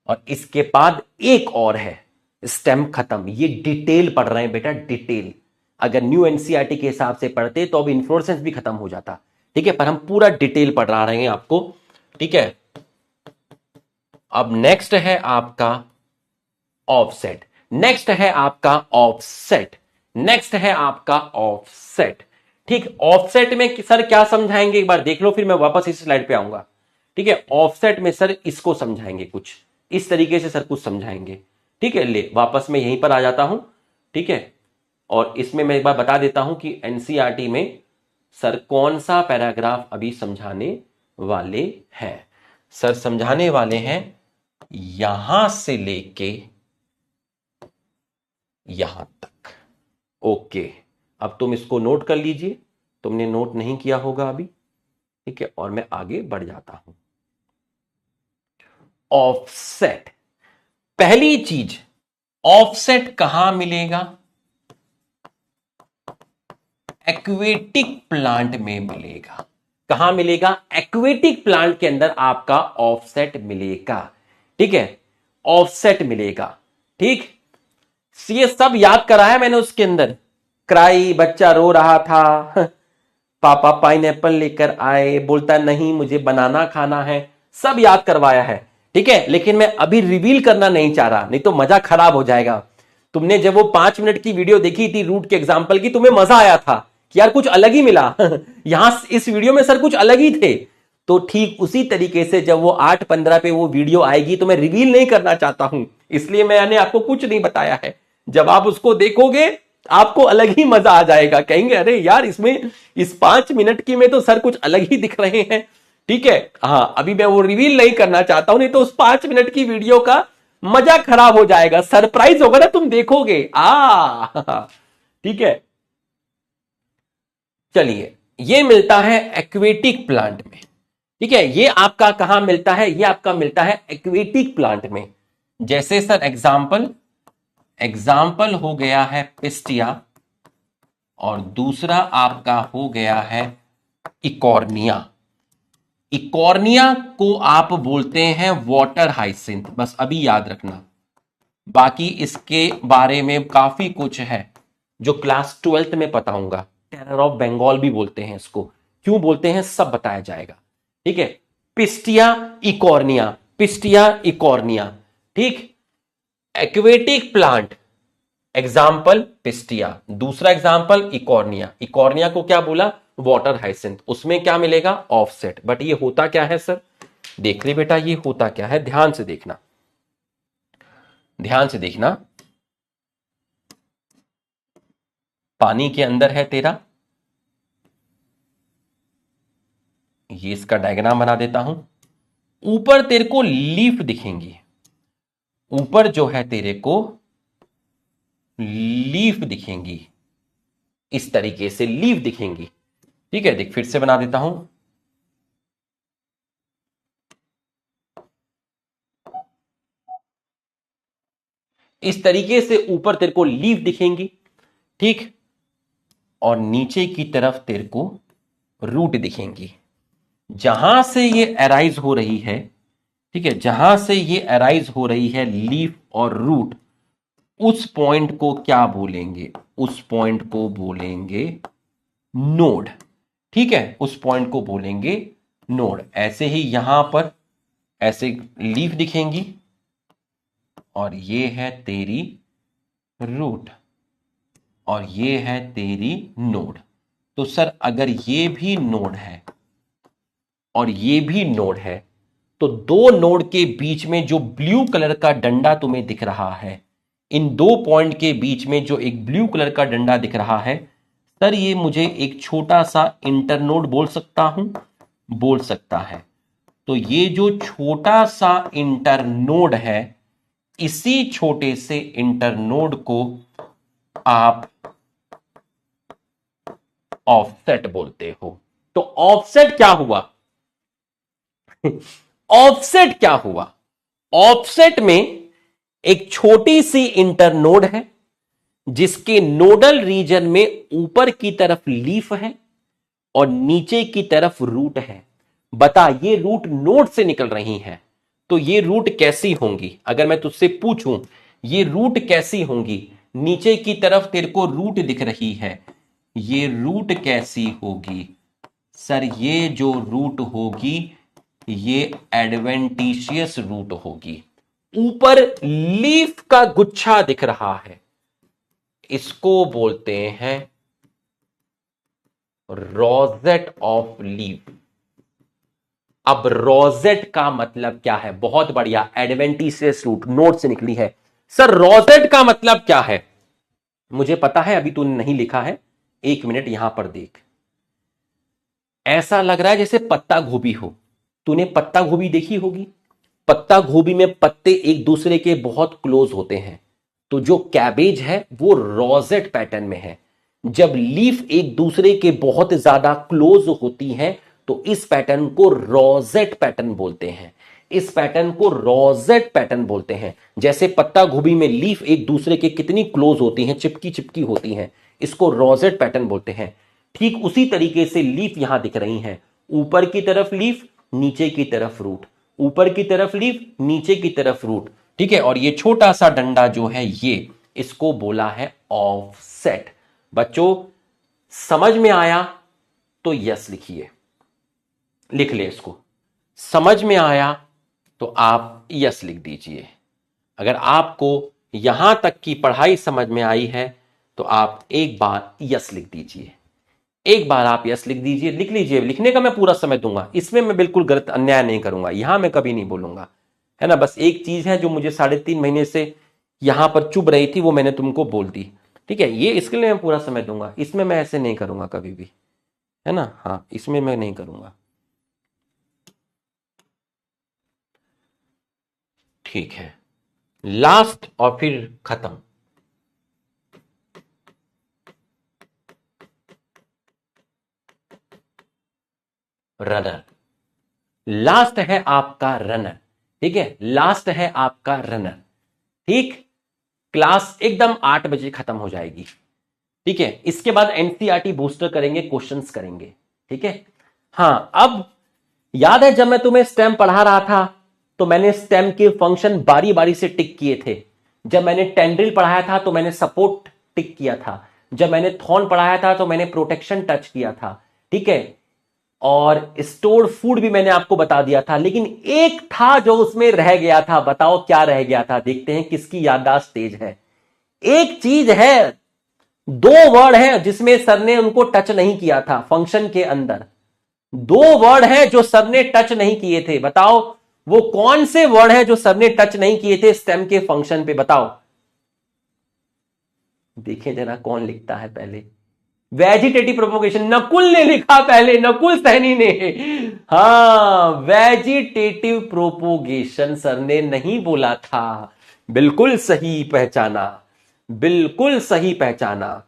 और इसके बाद एक और है स्टेम खत्म। ये डिटेल पढ़ रहे हैं बेटा, डिटेल। अगर न्यू एनसीईआरटी के हिसाब से पढ़ते तो अब इन्फ्लोरेसेंस भी खत्म हो जाता। ठीक है, पर हम पूरा डिटेल पढ़ा रहे हैं आपको। ठीक है, अब नेक्स्ट है आपका ऑफसेट, नेक्स्ट है आपका ऑफसेट, नेक्स्ट है आपका ऑफसेट। ठीक, ऑफसेट में सर क्या समझाएंगे एक बार देख लो, फिर मैं वापस इस स्लाइड पे आऊंगा। ठीक है, ऑफसेट में सर इसको समझाएंगे, कुछ इस तरीके से सर कुछ समझाएंगे। ठीक है, ले वापस मैं यहीं पर आ जाता हूं। ठीक है, और इसमें मैं एक बार बता देता हूं कि एनसीईआरटी में सर कौन सा पैराग्राफ अभी समझाने वाले हैं। सर समझाने वाले हैं यहां से लेके यहां तक। ओके, अब तुम इसको नोट कर लीजिए, तुमने नोट नहीं किया होगा अभी। ठीक है, और मैं आगे बढ़ जाता हूं। ऑफसेट, पहली चीज, ऑफसेट कहां मिलेगा? एक्वेटिक प्लांट में मिलेगा। कहां मिलेगा? एक्वेटिक प्लांट के अंदर आपका ऑफसेट मिलेगा। ठीक है, ऑफसेट मिलेगा। ठीक, ये सब याद कराया मैंने उसके अंदर। क्राई, बच्चा रो रहा था, पापा पाइनएप्पल लेकर आए, बोलता नहीं मुझे बनाना खाना है, सब याद करवाया है। ठीक है, लेकिन मैं अभी रिवील करना नहीं चाह रहा, नहीं तो मजा खराब हो जाएगा। तुमने जब वो 5 मिनट की वीडियो देखी थी रूट के एग्जाम्पल की, तुम्हें मजा आया था कि यार कुछ अलग ही मिला। यहां इस वीडियो में सर कुछ अलग ही थे। तो ठीक उसी तरीके से जब वो 8:15 पे वो वीडियो आएगी तो मैं रिवील नहीं करना चाहता हूं, इसलिए मैंने आपको कुछ नहीं बताया है। जब आप उसको देखोगे आपको अलग ही मजा आ जाएगा, कहेंगे अरे यार इसमें इस 5 मिनट की में तो सर कुछ अलग ही दिख रहे हैं। ठीक है, हाँ अभी मैं वो रिवील नहीं करना चाहता हूं, नहीं तो उस 5 मिनट की वीडियो का मजा खराब हो जाएगा, सरप्राइज होगा ना, तुम देखोगे। ठीक है, चलिए, ये मिलता है एक्वेटिक प्लांट में। ठीक है, ये आपका कहां मिलता है? ये आपका मिलता है एक्वेटिक प्लांट में। जैसे सर एग्जाम्पल हो गया है पिस्टिया, और दूसरा आपका हो गया है इकॉर्निया। इकॉर्निया को आप बोलते हैं वाटर हाइसिंथ, बस अभी याद रखना। बाकी इसके बारे में काफी कुछ है जो क्लास 12th में बताऊंगा। टेरर ऑफ बंगाल भी बोलते हैं इसको, क्यों बोलते हैं सब बताया जाएगा। ठीक है, पिस्टिया इकॉर्निया, पिस्टिया इकॉर्निया। ठीक, एक्वेटिक प्लांट, एग्जाम्पल पिस्टिया, दूसरा एग्जाम्पल इकॉर्निया। इकॉर्निया को क्या बोला? Water hyacinth. उसमें क्या मिलेगा? ऑफसेट। बट ये होता क्या है सर? देख ले बेटा, ये होता क्या है, ध्यान से देखना, ध्यान से देखना। पानी के अंदर है तेरा, ये इसका डायग्राम बना देता हूं। ऊपर तेरे को लीफ दिखेंगी, ऊपर जो है तेरे को लीफ दिखेंगी, इस तरीके से लीफ दिखेंगी। ठीक है, देख फिर से बना देता हूं। इस तरीके से ऊपर तेरे को लीफ दिखेंगी, ठीक, और नीचे की तरफ तेरे को रूट दिखेंगी। जहां से ये अराइज हो रही है, ठीक है, जहां से ये अराइज हो रही है लीफ और रूट, उस पॉइंट को क्या बोलेंगे? उस पॉइंट को बोलेंगे नोड, ठीक है, उस पॉइंट को बोलेंगे नोड। ऐसे ही यहां पर ऐसे लीफ दिखेंगी और ये है तेरी रूट और ये है तेरी नोड। तो सर अगर ये भी नोड है और ये भी नोड है, तो दो नोड के बीच में जो ब्लू कलर का डंडा तुम्हें दिख रहा है, इन दो पॉइंट के बीच में जो एक ब्लू कलर का डंडा दिख रहा है, सर ये मुझे एक छोटा सा इंटरनोड बोल सकता हूं? बोल सकता है। तो ये जो छोटा सा इंटरनोड है, इसी छोटे से इंटरनोड को आप ऑफसेट बोलते हो। तो ऑफसेट क्या हुआ? ऑफसेट क्या हुआ? ऑफसेट में एक छोटी सी इंटरनोड है जिसके नोडल रीजन में ऊपर की तरफ लीफ है और नीचे की तरफ रूट है। बता, ये रूट नोड से निकल रही हैं, तो ये रूट कैसी होंगी? अगर मैं तुझसे पूछूं ये रूट कैसी होंगी, नीचे की तरफ तेरे को रूट दिख रही है, ये रूट कैसी होगी? सर ये जो रूट होगी ये एडवेंटिशियस रूट होगी। ऊपर लीफ का गुच्छा दिख रहा है, इसको बोलते हैं रोजेट ऑफ लीफ। अब रोजेट का मतलब क्या है? बहुत बढ़िया, एडवेंटिशियस रूट नोड से निकली है। सर रोजेट का मतलब क्या है? मुझे पता है, अभी तूने नहीं लिखा है, एक मिनट यहां पर देख। ऐसा लग रहा है जैसे पत्ता गोभी हो। तूने पत्ता गोभी देखी होगी। पत्ता गोभी में पत्ते एक दूसरे के बहुत क्लोज होते हैं, तो जो कैबेज है वो रोजेट पैटर्न में है। जब लीफ एक दूसरे के बहुत ज्यादा क्लोज होती हैं तो इस पैटर्न को रोजेट पैटर्न बोलते हैं। इस पैटर्न को रोजेट पैटर्न बोलते हैं। जैसे पत्ता गोभी में लीफ एक दूसरे के कितनी क्लोज होती हैं, चिपकी चिपकी होती हैं, इसको रोजेट पैटर्न बोलते हैं। ठीक उसी तरीके से लीफ यहां दिख रही हैं, ऊपर की तरफ लीफ, नीचे की तरफ रूट, ऊपर की तरफ लीफ, नीचे की तरफ रूट, ठीक है। और ये छोटा सा डंडा जो है ये, इसको बोला है ऑफसेट। बच्चों समझ में आया तो यस लिखिए, लिख ले इसको। समझ में आया तो आप यस लिख दीजिए। अगर आपको यहां तक की पढ़ाई समझ में आई है तो आप एक बार यस लिख दीजिए। एक बार आप यस लिख दीजिए, लिख लीजिए। लिखने का मैं पूरा समय दूंगा, इसमें मैं बिल्कुल गलत अन्याय नहीं करूंगा, यहां मैं कभी नहीं बोलूंगा, है ना। बस एक चीज है जो मुझे 3.5 महीने से यहां पर चुभ रही थी, वो मैंने तुमको बोल दी, ठीक है। ये इसके लिए मैं पूरा समय दूंगा, इसमें मैं ऐसे नहीं करूंगा कभी भी, है ना। हाँ, इसमें मैं नहीं करूंगा, ठीक है। लास्ट और फिर खत्म। रनर, लास्ट है आपका रनर, ठीक है। लास्ट है आपका रनर, ठीक। क्लास एकदम 8 बजे खत्म हो जाएगी, ठीक है। इसके बाद एनसीईआरटी बूस्टर करेंगे, क्वेश्चंस करेंगे, ठीक है। हाँ, अब याद है जब मैं तुम्हें स्टेम पढ़ा रहा था तो मैंने स्टेम के फंक्शन बारी बारी से टिक किए थे। जब मैंने टेंड्रिल पढ़ाया था तो मैंने सपोर्ट टिक किया था। जब मैंने थॉर्न पढ़ाया था तो मैंने प्रोटेक्शन टच किया था, ठीक है। और स्टोर्ड फूड भी मैंने आपको बता दिया था, लेकिन एक था जो उसमें रह गया था। बताओ क्या रह गया था, देखते हैं किसकी याददाश्त तेज है। एक चीज है, 2 वर्ड है जिसमें सर ने उनको टच नहीं किया था फंक्शन के अंदर। 2 वर्ड है जो सर ने टच नहीं किए थे। बताओ वो कौन से वर्ड है जो सर ने टच नहीं किए थे स्टेम के फंक्शन पे? बताओ, देखें जरा कौन लिखता है पहले। वेजिटेटिव प्रोपोगेशन, नकुल ने लिखा पहले, नकुल सहनी ने। हाँ, वेजिटेटिव प्रोपोगेशन सर ने नहीं बोला था। बिल्कुल सही पहचाना, बिल्कुल सही पहचाना।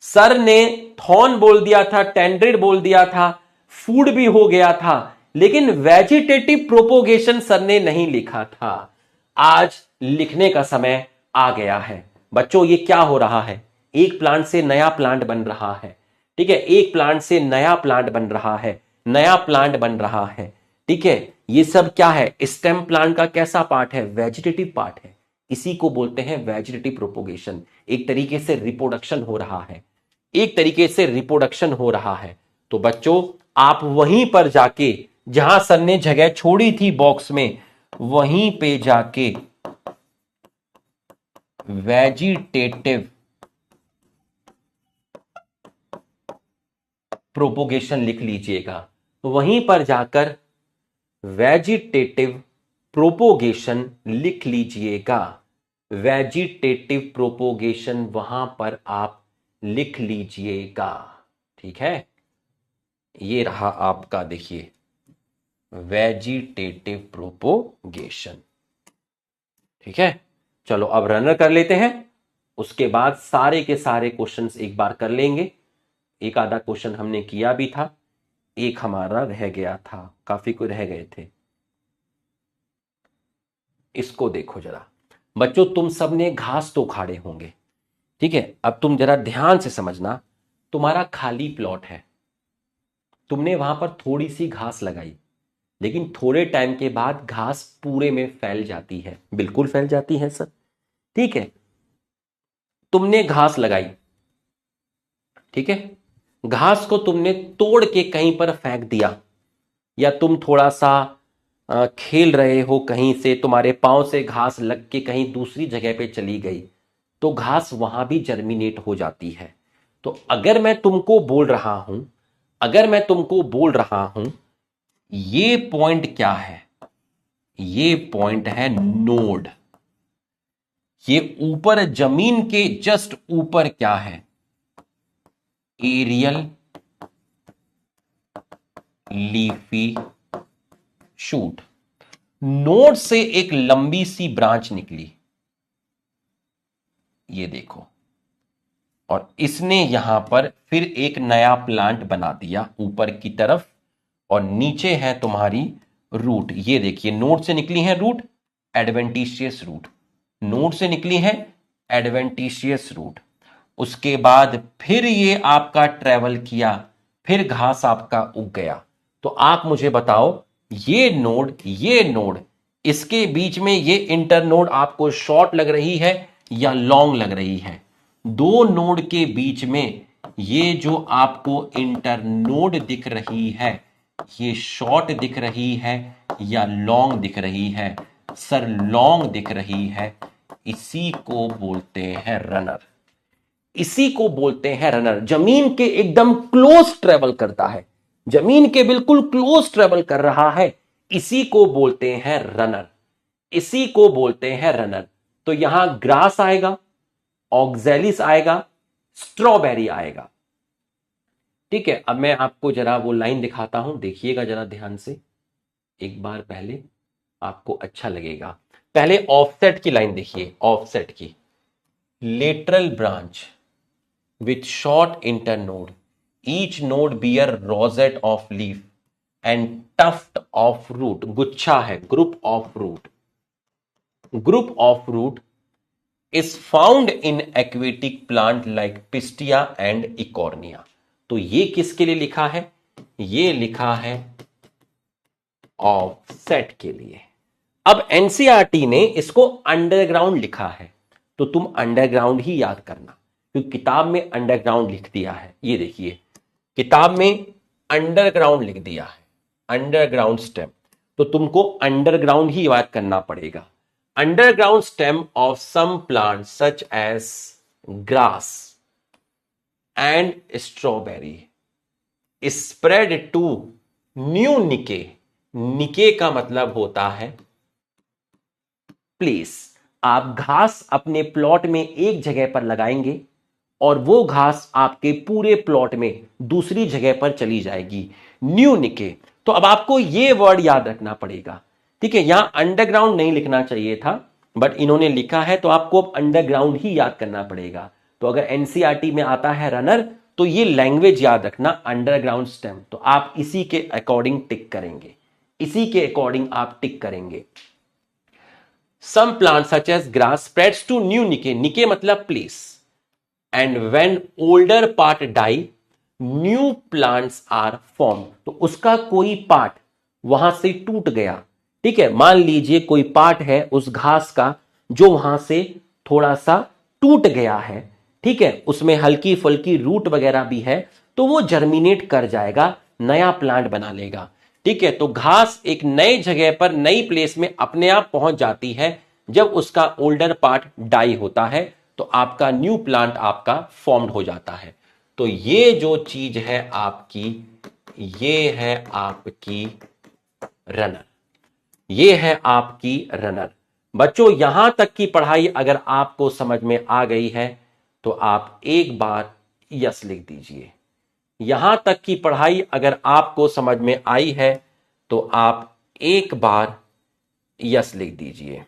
सर ने थॉर्न बोल दिया था, टेंड्रिड बोल दिया था, फूड भी हो गया था, लेकिन वेजिटेटिव प्रोपोगेशन सर ने नहीं लिखा था। आज लिखने का समय आ गया है। बच्चों ये क्या हो रहा है, एक प्लांट से नया प्लांट बन रहा है। ठीक है, एक प्लांट से नया प्लांट बन रहा है, नया प्लांट बन रहा है। ठीक है, ये सब क्या है, स्टेम प्लांट का कैसा पार्ट है, वेजिटेटिव पार्ट है। इसी को बोलते हैं वेजिटेटिव प्रोपोगेशन। एक तरीके से रिप्रोडक्शन हो रहा है, एक तरीके से रिप्रोडक्शन हो रहा है। तो बच्चों आप वहीं पर जाके, जहां सर ने जगह छोड़ी थी बॉक्स में, वहीं पे जाके वेजिटेटिव प्रोपोगेशन लिख लीजिएगा। वहीं पर जाकर वेजिटेटिव प्रोपोगेशन लिख लीजिएगा। वेजिटेटिव प्रोपोगेशन वहां पर आप लिख लीजिएगा। ठीक है, ये रहा आपका, देखिए वेजिटेटिव प्रोपोगेशन। ठीक है, चलो अब रनर कर लेते हैं, उसके बाद सारे के सारे क्वेश्चंस एक बार कर लेंगे। एक आधा क्वेश्चन हमने किया भी था, एक हमारा रह गया था, काफी कुछ रह गए थे। इसको देखो जरा बच्चों, तुम सबने घास तो उखाड़े होंगे। ठीक है, अब तुम जरा ध्यान से समझना, तुम्हारा खाली प्लॉट है, तुमने वहां पर थोड़ी सी घास लगाई, लेकिन थोड़े टाइम के बाद घास पूरे में फैल जाती है, बिल्कुल फैल जाती है सर। ठीक है, तुमने घास लगाई, ठीक है, घास को तुमने तोड़ के कहीं पर फेंक दिया, या तुम थोड़ा सा खेल रहे हो, कहीं से तुम्हारे पांव से घास लग के कहीं दूसरी जगह पे चली गई, तो घास वहां भी जर्मिनेट हो जाती है। तो अगर मैं तुमको बोल रहा हूं, अगर मैं तुमको बोल रहा हूं, ये पॉइंट क्या है, ये पॉइंट है नोड। ये ऊपर जमीन के जस्ट ऊपर क्या है, एरियल लीफी शूट। नोड से एक लंबी सी ब्रांच निकली, ये देखो, और इसने यहां पर फिर एक नया प्लांट बना दिया ऊपर की तरफ, और नीचे है तुम्हारी रूट। ये देखिए, नोड से निकली है रूट, एडवेंटिशियस रूट, नोड से निकली है एडवेंटिशियस रूट। उसके बाद फिर ये आपका ट्रेवल किया, फिर घास आपका उग गया। तो आप मुझे बताओ, ये नोड, इसके बीच में ये इंटरनोड आपको शॉर्ट लग रही है या लॉन्ग लग रही है? दो नोड के बीच में ये जो आपको इंटरनोड दिख रही है, ये शॉर्ट दिख रही है या लॉन्ग दिख रही है? सर लॉन्ग दिख रही है, इसी को बोलते हैं रनर, इसी को बोलते हैं रनर। जमीन के एकदम क्लोज ट्रेवल करता है, जमीन के बिल्कुल क्लोज ट्रेवल कर रहा है, इसी को बोलते हैं रनर, इसी को बोलते हैं रनर। तो यहां ग्रास आएगा, ऑक्जेलिस आएगा, स्ट्रॉबेरी आएगा। ठीक है, अब मैं आपको जरा वो लाइन दिखाता हूं, देखिएगा जरा ध्यान से एक बार, पहले आपको अच्छा लगेगा। पहले ऑफसेट की लाइन देखिए, ऑफसेट की, lateral branch with short internode, each node bear rosette of leaf and tuft of root, गुच्छा है, group of root, group of root is found in aquatic plant like pistia and ecornia। तो ये किसके लिए लिखा है, ये लिखा है ऑफसेट के लिए। अब एनसीईआरटी ने इसको अंडरग्राउंड लिखा है, तो तुम अंडरग्राउंड ही याद करना, क्योंकि किताब में अंडरग्राउंड लिख दिया है। ये देखिए, किताब में अंडरग्राउंड लिख दिया है, अंडरग्राउंड स्टेम, तो तुमको अंडरग्राउंड ही याद करना पड़ेगा। Underground stem of some plant such as grass and strawberry spread to new niche. Niche का मतलब होता है प्लेस। आप घास अपने प्लॉट में एक जगह पर लगाएंगे और वो घास आपके पूरे प्लॉट में दूसरी जगह पर चली जाएगी, न्यू निके। तो अब आपको ये वर्ड याद रखना पड़ेगा। ठीक है, यहां अंडरग्राउंड नहीं लिखना चाहिए था, बट इन्होंने लिखा है, तो आपको अब अंडरग्राउंड ही याद करना पड़ेगा। तो अगर एनसीईआरटी में आता है रनर, तो ये लैंग्वेज याद रखना, अंडरग्राउंड स्टेम। तो आप इसी के अकॉर्डिंग टिक करेंगे, इसी के अकॉर्डिंग आप टिक करेंगे। Some plant such as grass spreads to new niche, niche मतलब place, and when older part die new plants are form. तो उसका कोई पार्ट वहां से टूट गया, ठीक है, मान लीजिए कोई पार्ट है उस घास का जो वहां से थोड़ा सा टूट गया है, ठीक है, उसमें हल्की फुल्की रूट वगैरह भी है, तो वो जर्मिनेट कर जाएगा, नया प्लांट बना लेगा, ठीक है। तो घास एक नई जगह पर नई प्लेस में अपने आप पहुंच जाती है जब उसका ओल्डर पार्ट डाई होता है, तो आपका न्यू प्लांट आपका फॉर्म्ड हो जाता है। तो ये जो चीज है आपकी, ये है आपकी रनर, ये है आपकी रनर। बच्चों यहां तक की पढ़ाई अगर आपको समझ में आ गई है तो आप एक बार यस लिख दीजिए। यहां तक की पढ़ाई अगर आपको समझ में आई है तो आप एक बार यस लिख दीजिए।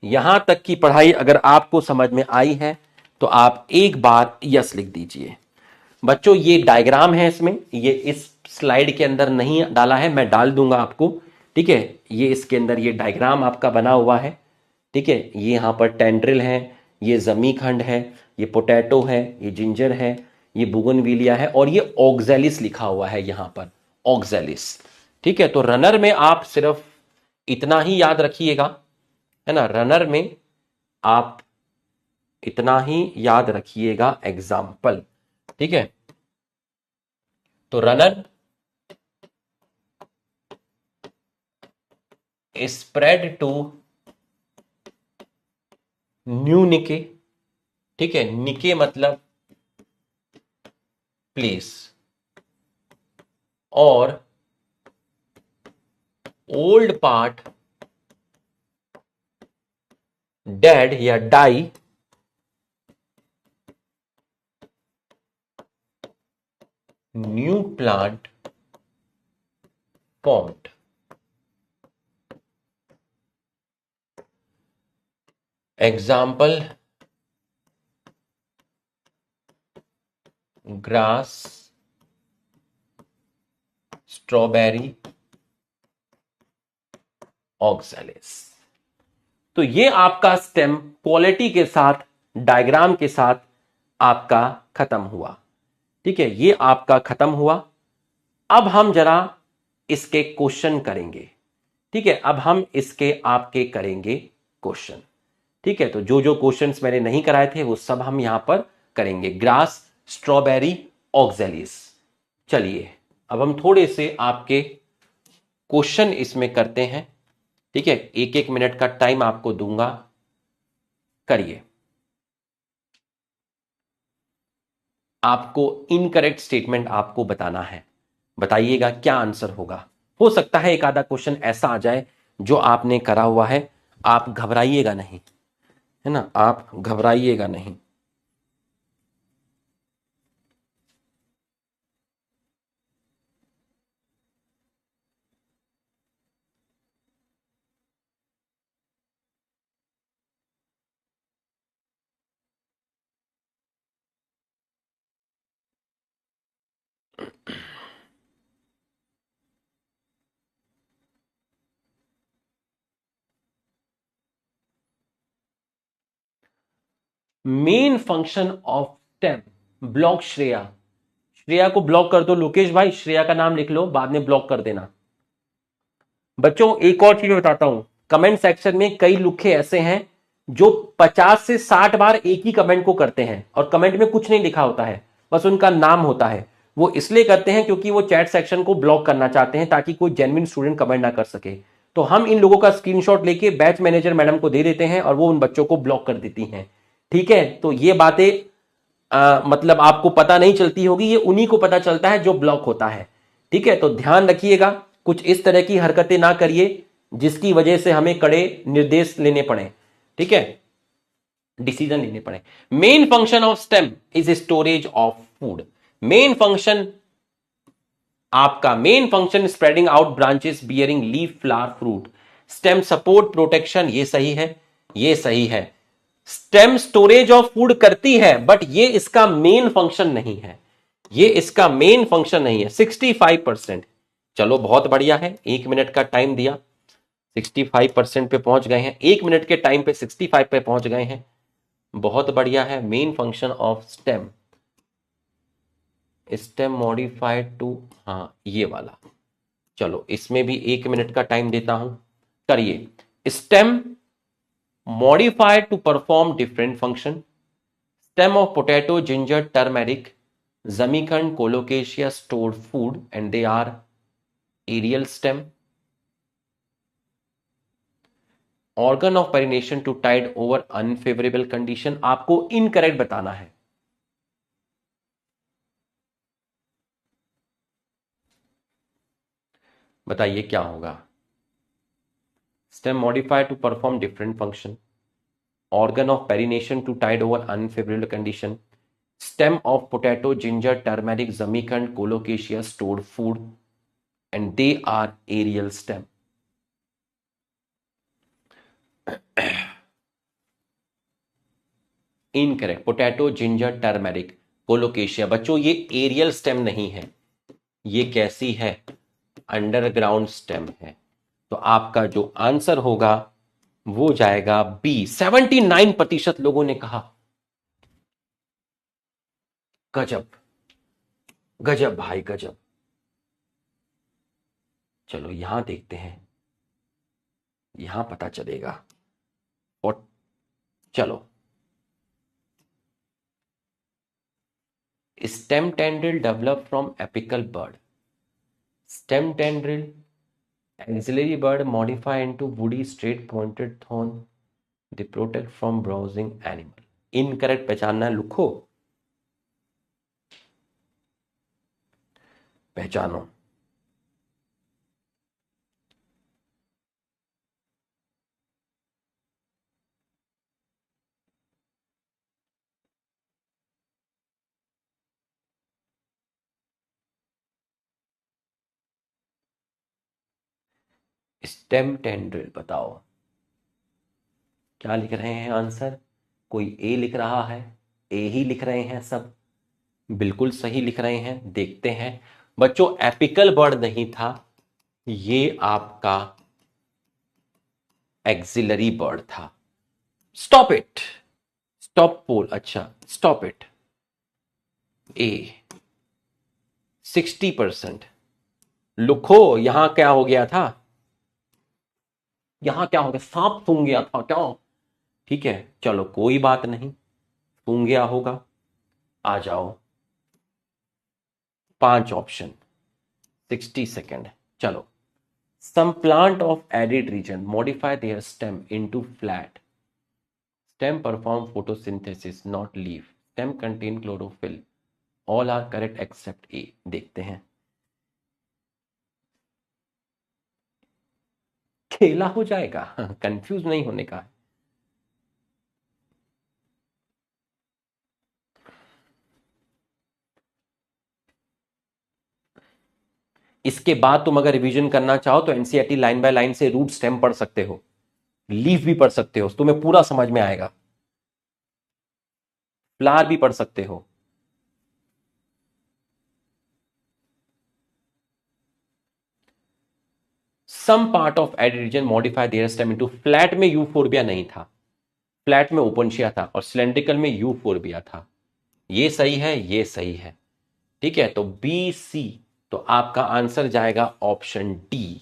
यहां तक की पढ़ाई अगर आपको समझ में आई है तो आप एक बार यस लिख दीजिए। बच्चों ये डायग्राम है, इसमें ये इस स्लाइड के अंदर नहीं डाला है, मैं डाल दूंगा आपको, ठीक है। ये इसके अंदर ये डायग्राम आपका बना हुआ है, ठीक है। ये यहां पर टेंड्रिल है, ये जमीखंड है, ये पोटैटो है, ये जिंजर है, ये बुगनविलिया है, और ये ऑक्जेलिस लिखा हुआ है यहां पर, ऑक्जेलिस, ठीक है। तो रनर में आप सिर्फ इतना ही याद रखिएगा, है ना, रनर में आप इतना ही याद रखिएगा, एग्जाम्पल, ठीक है। तो रनर स्प्रेड टू न्यू निके, ठीक है, निके मतलब प्लेस, और ओल्ड पार्ट डेड या die new plant formed. Example grass, strawberry, oxalis. तो ये आपका स्टेम क्वालिटी के साथ, डायग्राम के साथ आपका खत्म हुआ, ठीक है, ये आपका खत्म हुआ। अब हम जरा इसके क्वेश्चन करेंगे, ठीक है, अब हम इसके आपके करेंगे क्वेश्चन, ठीक है। तो जो जो क्वेश्चंस मैंने नहीं कराए थे वो सब हम यहां पर करेंगे, ग्रास, स्ट्रॉबेरी, ऑक्जेलिस। चलिए अब हम थोड़े से आपके क्वेश्चन इसमें करते हैं, ठीक है, एक एक मिनट का टाइम आपको दूंगा, करिए। आपको इनकरेक्ट स्टेटमेंट आपको बताना है, बताइएगा क्या आंसर होगा। हो सकता है एक आधा क्वेश्चन ऐसा आ जाए जो आपने करा हुआ है, आप घबराइएगा नहीं, है ना, आप घबराइएगा नहीं। Main function of stem, block Shreya, Shreya को ब्लॉक कर दो लोकेश भाई, श्रेया का नाम लिख लो, बाद में ब्लॉक कर देना। बच्चों एक और चीज बताता हूं, कमेंट सेक्शन में कई लुखे ऐसे हैं जो 50 से 60 बार एक ही कमेंट को करते हैं और कमेंट में कुछ नहीं लिखा होता है, बस उनका नाम होता है। वो इसलिए करते हैं क्योंकि वो चैट सेक्शन को ब्लॉक करना चाहते हैं ताकि कोई जेन्युइन स्टूडेंट कमेंट ना कर सके। तो हम इन लोगों का स्क्रीनशॉट लेके बैच मैनेजर मैडम को दे देते हैं और वो उन बच्चों को ब्लॉक कर देती हैं, ठीक है। तो ये बातें मतलब आपको पता नहीं चलती होगी, ये उन्हीं को पता चलता है जो ब्लॉक होता है, ठीक है। तो ध्यान रखिएगा, कुछ इस तरह की हरकतें ना करिए जिसकी वजह से हमें कड़े निर्देश लेने पड़े, ठीक है, डिसीजन लेने पड़े। Main function of stem is storage of food. Main function आपका, main function spreading out branches bearing leaf, flower, fruit. Stem support, protection, ये सही है, ये सही है। स्टेम स्टोरेज ऑफ फूड करती है बट ये इसका मेन फंक्शन नहीं है, ये इसका मेन फंक्शन नहीं है। 65%, चलो बहुत बढ़िया है, 1 मिनट का टाइम दिया, 65% पे पहुंच गए हैं, 1 मिनट के टाइम पे 65 पे पहुंच गए हैं, बहुत बढ़िया है। Main function of stem, stem modified to, हाँ ये वाला, चलो इसमें भी 1 मिनट का टाइम देता हूं, करिए। Stem modified to perform different function, stem of potato ginger turmeric जमीखंड colocasia stored food and they are aerial stem, organ of perennation to tide over unfavourable condition. आपको इनकरेक्ट बताना है। बताइए क्या होगा। Stem modified to perform different function, organ of perination to tide over unfavorable condition, stem of potato ginger turmeric zamikand colocasia stored food and they are aerial stem. Incorrect, potato ginger turmeric colocasia, बच्चों ये aerial stem नहीं है, ये कैसी है, underground stem है। तो आपका जो आंसर होगा वो जाएगा बी। 79% लोगों ने कहा। गजब गजब भाई गजब। चलो यहां देखते हैं, यहां पता चलेगा। और चलो, stem tendril develop from apical bud, stem tendril axillary bud modify into woody straight pointed thorn, they protect from browsing animal. Incorrect पहचानना, लिखो, पहचानो। स्टेम टेंड्रिल, बताओ क्या लिख रहे हैं आंसर। कोई ए लिख रहा है, ए ही लिख रहे हैं सब, बिल्कुल सही लिख रहे हैं। देखते हैं बच्चों, एपिकल बर्ड नहीं था, ये आपका एक्सिलरी बर्ड था। स्टॉप इट, स्टॉप पोल, अच्छा स्टॉप इट। ए 60%। लिखो यहां क्या हो गया था, यहां क्या हो गया, सांप सूंघ गया था क्या। ठीक है चलो कोई बात नहीं, सूंघ गया होगा। आ जाओ, 5 ऑप्शन, 60 सेकेंड। चलो, some plant of arid region modify their stem into flat, stem perform photosynthesis not leaf, stem contain chlorophyll, all are correct except A। देखते हैं, खेला हो जाएगा, कंफ्यूज नहीं होने का है। इसके बाद तुम अगर रिवीजन करना चाहो तो एनसीईआरटी लाइन बाय लाइन से रूट स्टेम पढ़ सकते हो, लीफ भी पढ़ सकते हो, तुम्हें पूरा समझ में आएगा, फ्लावर भी पढ़ सकते हो। Some part of arid region modify their stem into, flat में यूफोर्बिया नहीं था, फ्लैट में ओपनशिया था, और सिलेंड्रिकल में यूफोर्बिया था। ये सही है, ये सही है। ठीक है, तो बी सी, तो आपका आंसर जाएगा ऑप्शन डी।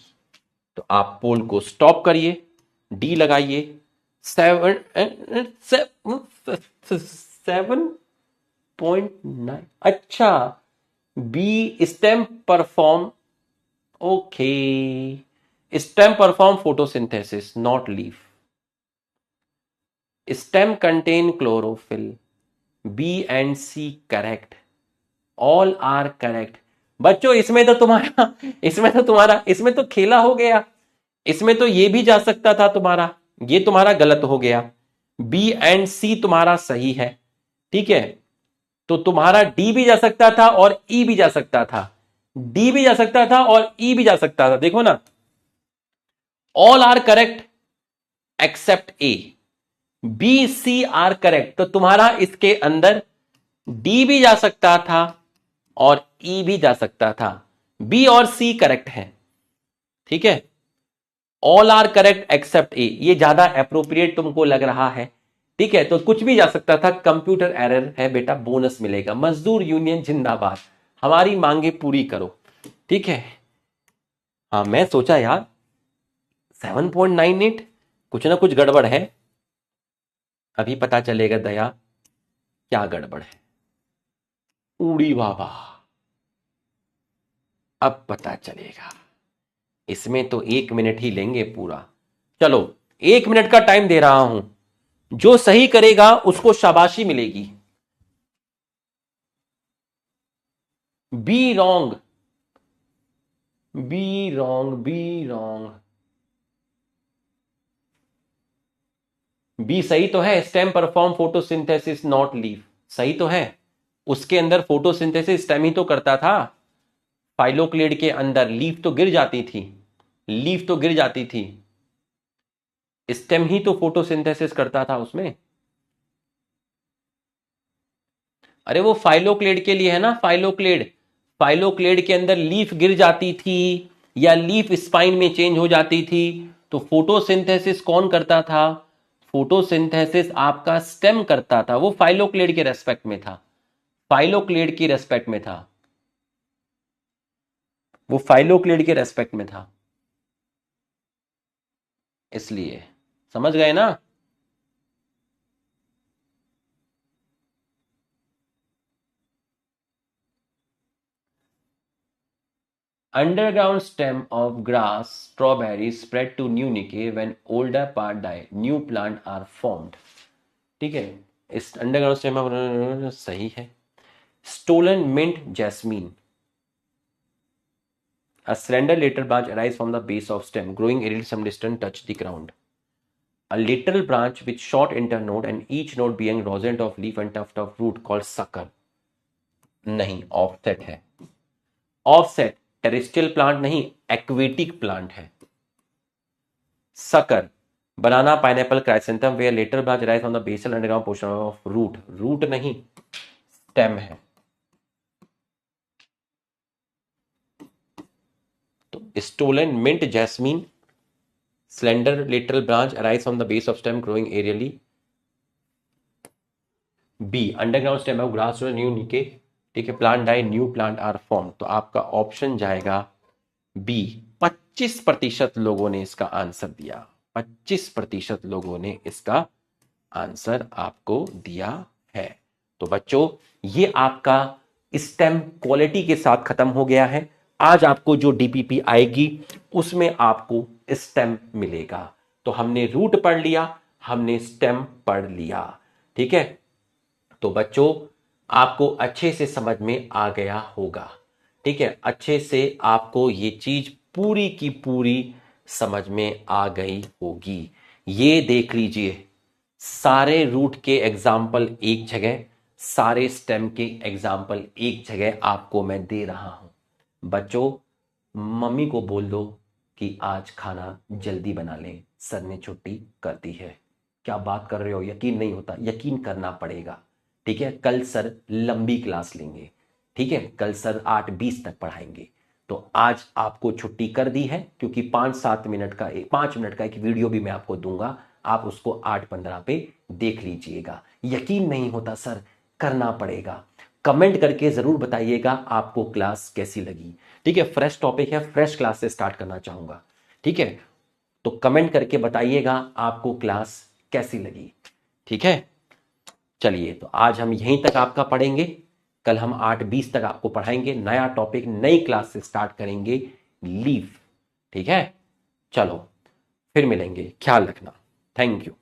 तो आप पोल को स्टॉप करिए, डी लगाइए। 7.9, अच्छा, B stem perform, okay, stem perform photosynthesis not leaf, stem contain chlorophyll, B and C correct, all are correct. बच्चों इसमें तो तुम्हारा, इसमें तो खेला हो गया, इसमें तो ये भी जा सकता था तुम्हारा, ये तुम्हारा गलत हो गया। बी एंड सी तुम्हारा सही है, ठीक है, तो तुम्हारा डी भी जा सकता था और ई भी जा सकता था, डी भी जा सकता था और ई भी जा सकता था। देखो ना, all are correct except A, B C are correct, तो तुम्हारा इसके अंदर डी भी जा सकता था और ई भी जा सकता था, बी और सी करेक्ट है। ठीक है, ऑल आर करेक्ट एक्सेप्ट ए, ये ज्यादा अप्रोप्रिएट तुमको लग रहा है, ठीक है, तो कुछ भी जा सकता था, कंप्यूटर एरर है बेटा, बोनस मिलेगा। मजदूर यूनियन जिंदाबाद, हमारी मांगे पूरी करो, ठीक है। हाँ मैं सोचा यार 7.98, कुछ ना कुछ गड़बड़ है, अभी पता चलेगा दया क्या गड़बड़ है। उड़ी बाबा, अब पता चलेगा, इसमें तो 1 मिनट ही लेंगे पूरा। चलो 1 मिनट का टाइम दे रहा हूं, जो सही करेगा उसको शाबाशी मिलेगी। B wrong, B wrong, B wrong, B सही तो है, stem perform photosynthesis not leaf, सही तो है, उसके अंदर फोटोसिंथेसिस स्टेम ही तो करता था, फाइलोक्लेड के अंदर लीफ तो गिर जाती थी, लीफ तो गिर जाती थी, स्टेम ही तो फोटोसिंथेसिस करता था उसमें। अरे वो फाइलोक्लेड के लिए है ना, फाइलोक्लेड, फाइलोक्लेड के अंदर लीफ गिर जाती थी या लीफ स्पाइन में चेंज हो जाती थी, तो फोटोसिंथेसिस कौन करता था, फोटोसिंथेसिस आपका स्टेम करता था, वो फाइलोक्लेड के रेस्पेक्ट में था, फाइलोक्लेड की रेस्पेक्ट में था, वो फाइलोक्लेड के रेस्पेक्ट में था, इसलिए समझ गए ना। Underground stem of grass strawberry spread to new decay when older part die, new plant are formed, ठीक है, इस अंडरग्राउंड स्टेम ऑफ सही है। Stolon mint jasmine, a slender lateral branch arise from the base of stem growing a little some distance touch the ground, a lateral branch with short internode and each node being roseate of leaf and tuft of root called sucker, नहीं offset है, offset terrestrial plant नहीं, aquatic plant है। Sucker banana pineapple chrysanthemum where lateral branch rise on the basal underground portion of root, root नहीं stem है। तो stolon mint jasmine slender lateral branch arise on the base of stem growing aerially. B underground stem of grass new निके, ठीक है, plant die new plant are form, तो आपका option जाएगा B. 25% लोगों ने इसका आंसर दिया, 25% लोगों ने इसका आंसर आपको दिया है। तो बच्चों ये आपका स्टेम क्वालिटी के साथ खत्म हो गया है। आज आपको जो डीपीपी आएगी उसमें आपको स्टेम मिलेगा। तो हमने रूट पढ़ लिया, हमने स्टेम पढ़ लिया, ठीक है। तो बच्चों आपको अच्छे से समझ में आ गया होगा, ठीक है, अच्छे से आपको ये चीज पूरी की पूरी समझ में आ गई होगी। ये देख लीजिए, सारे रूट के एग्जाम्पल एक जगह, सारे स्टेम के एग्जाम्पल एक जगह आपको मैं दे रहा हूं। बच्चों मम्मी को बोल दो कि आज खाना जल्दी बना लें, सर ने छुट्टी कर दी है। क्या बात कर रहे हो, यकीन नहीं होता, यकीन करना पड़ेगा, ठीक है। कल सर लंबी क्लास लेंगे, ठीक है, कल सर 8:20 तक पढ़ाएंगे। तो आज आपको छुट्टी कर दी है, क्योंकि 5 मिनट का एक वीडियो भी मैं आपको दूंगा, आप उसको 8:15 पे देख लीजिएगा। यकीन नहीं होता सर, करना पड़ेगा। कमेंट करके जरूर बताइएगा आपको क्लास कैसी लगी, ठीक है। फ्रेश टॉपिक है, फ्रेश क्लास से स्टार्ट करना चाहूंगा, ठीक है। तो कमेंट करके बताइएगा आपको क्लास कैसी लगी, ठीक है। चलिए तो आज हम यहीं तक आपका पढ़ेंगे, कल हम 8:20 तक आपको पढ़ाएंगे, नया टॉपिक नई क्लास से स्टार्ट करेंगे, लीफ, ठीक है। चलो फिर मिलेंगे, ख्याल रखना, थैंक यू।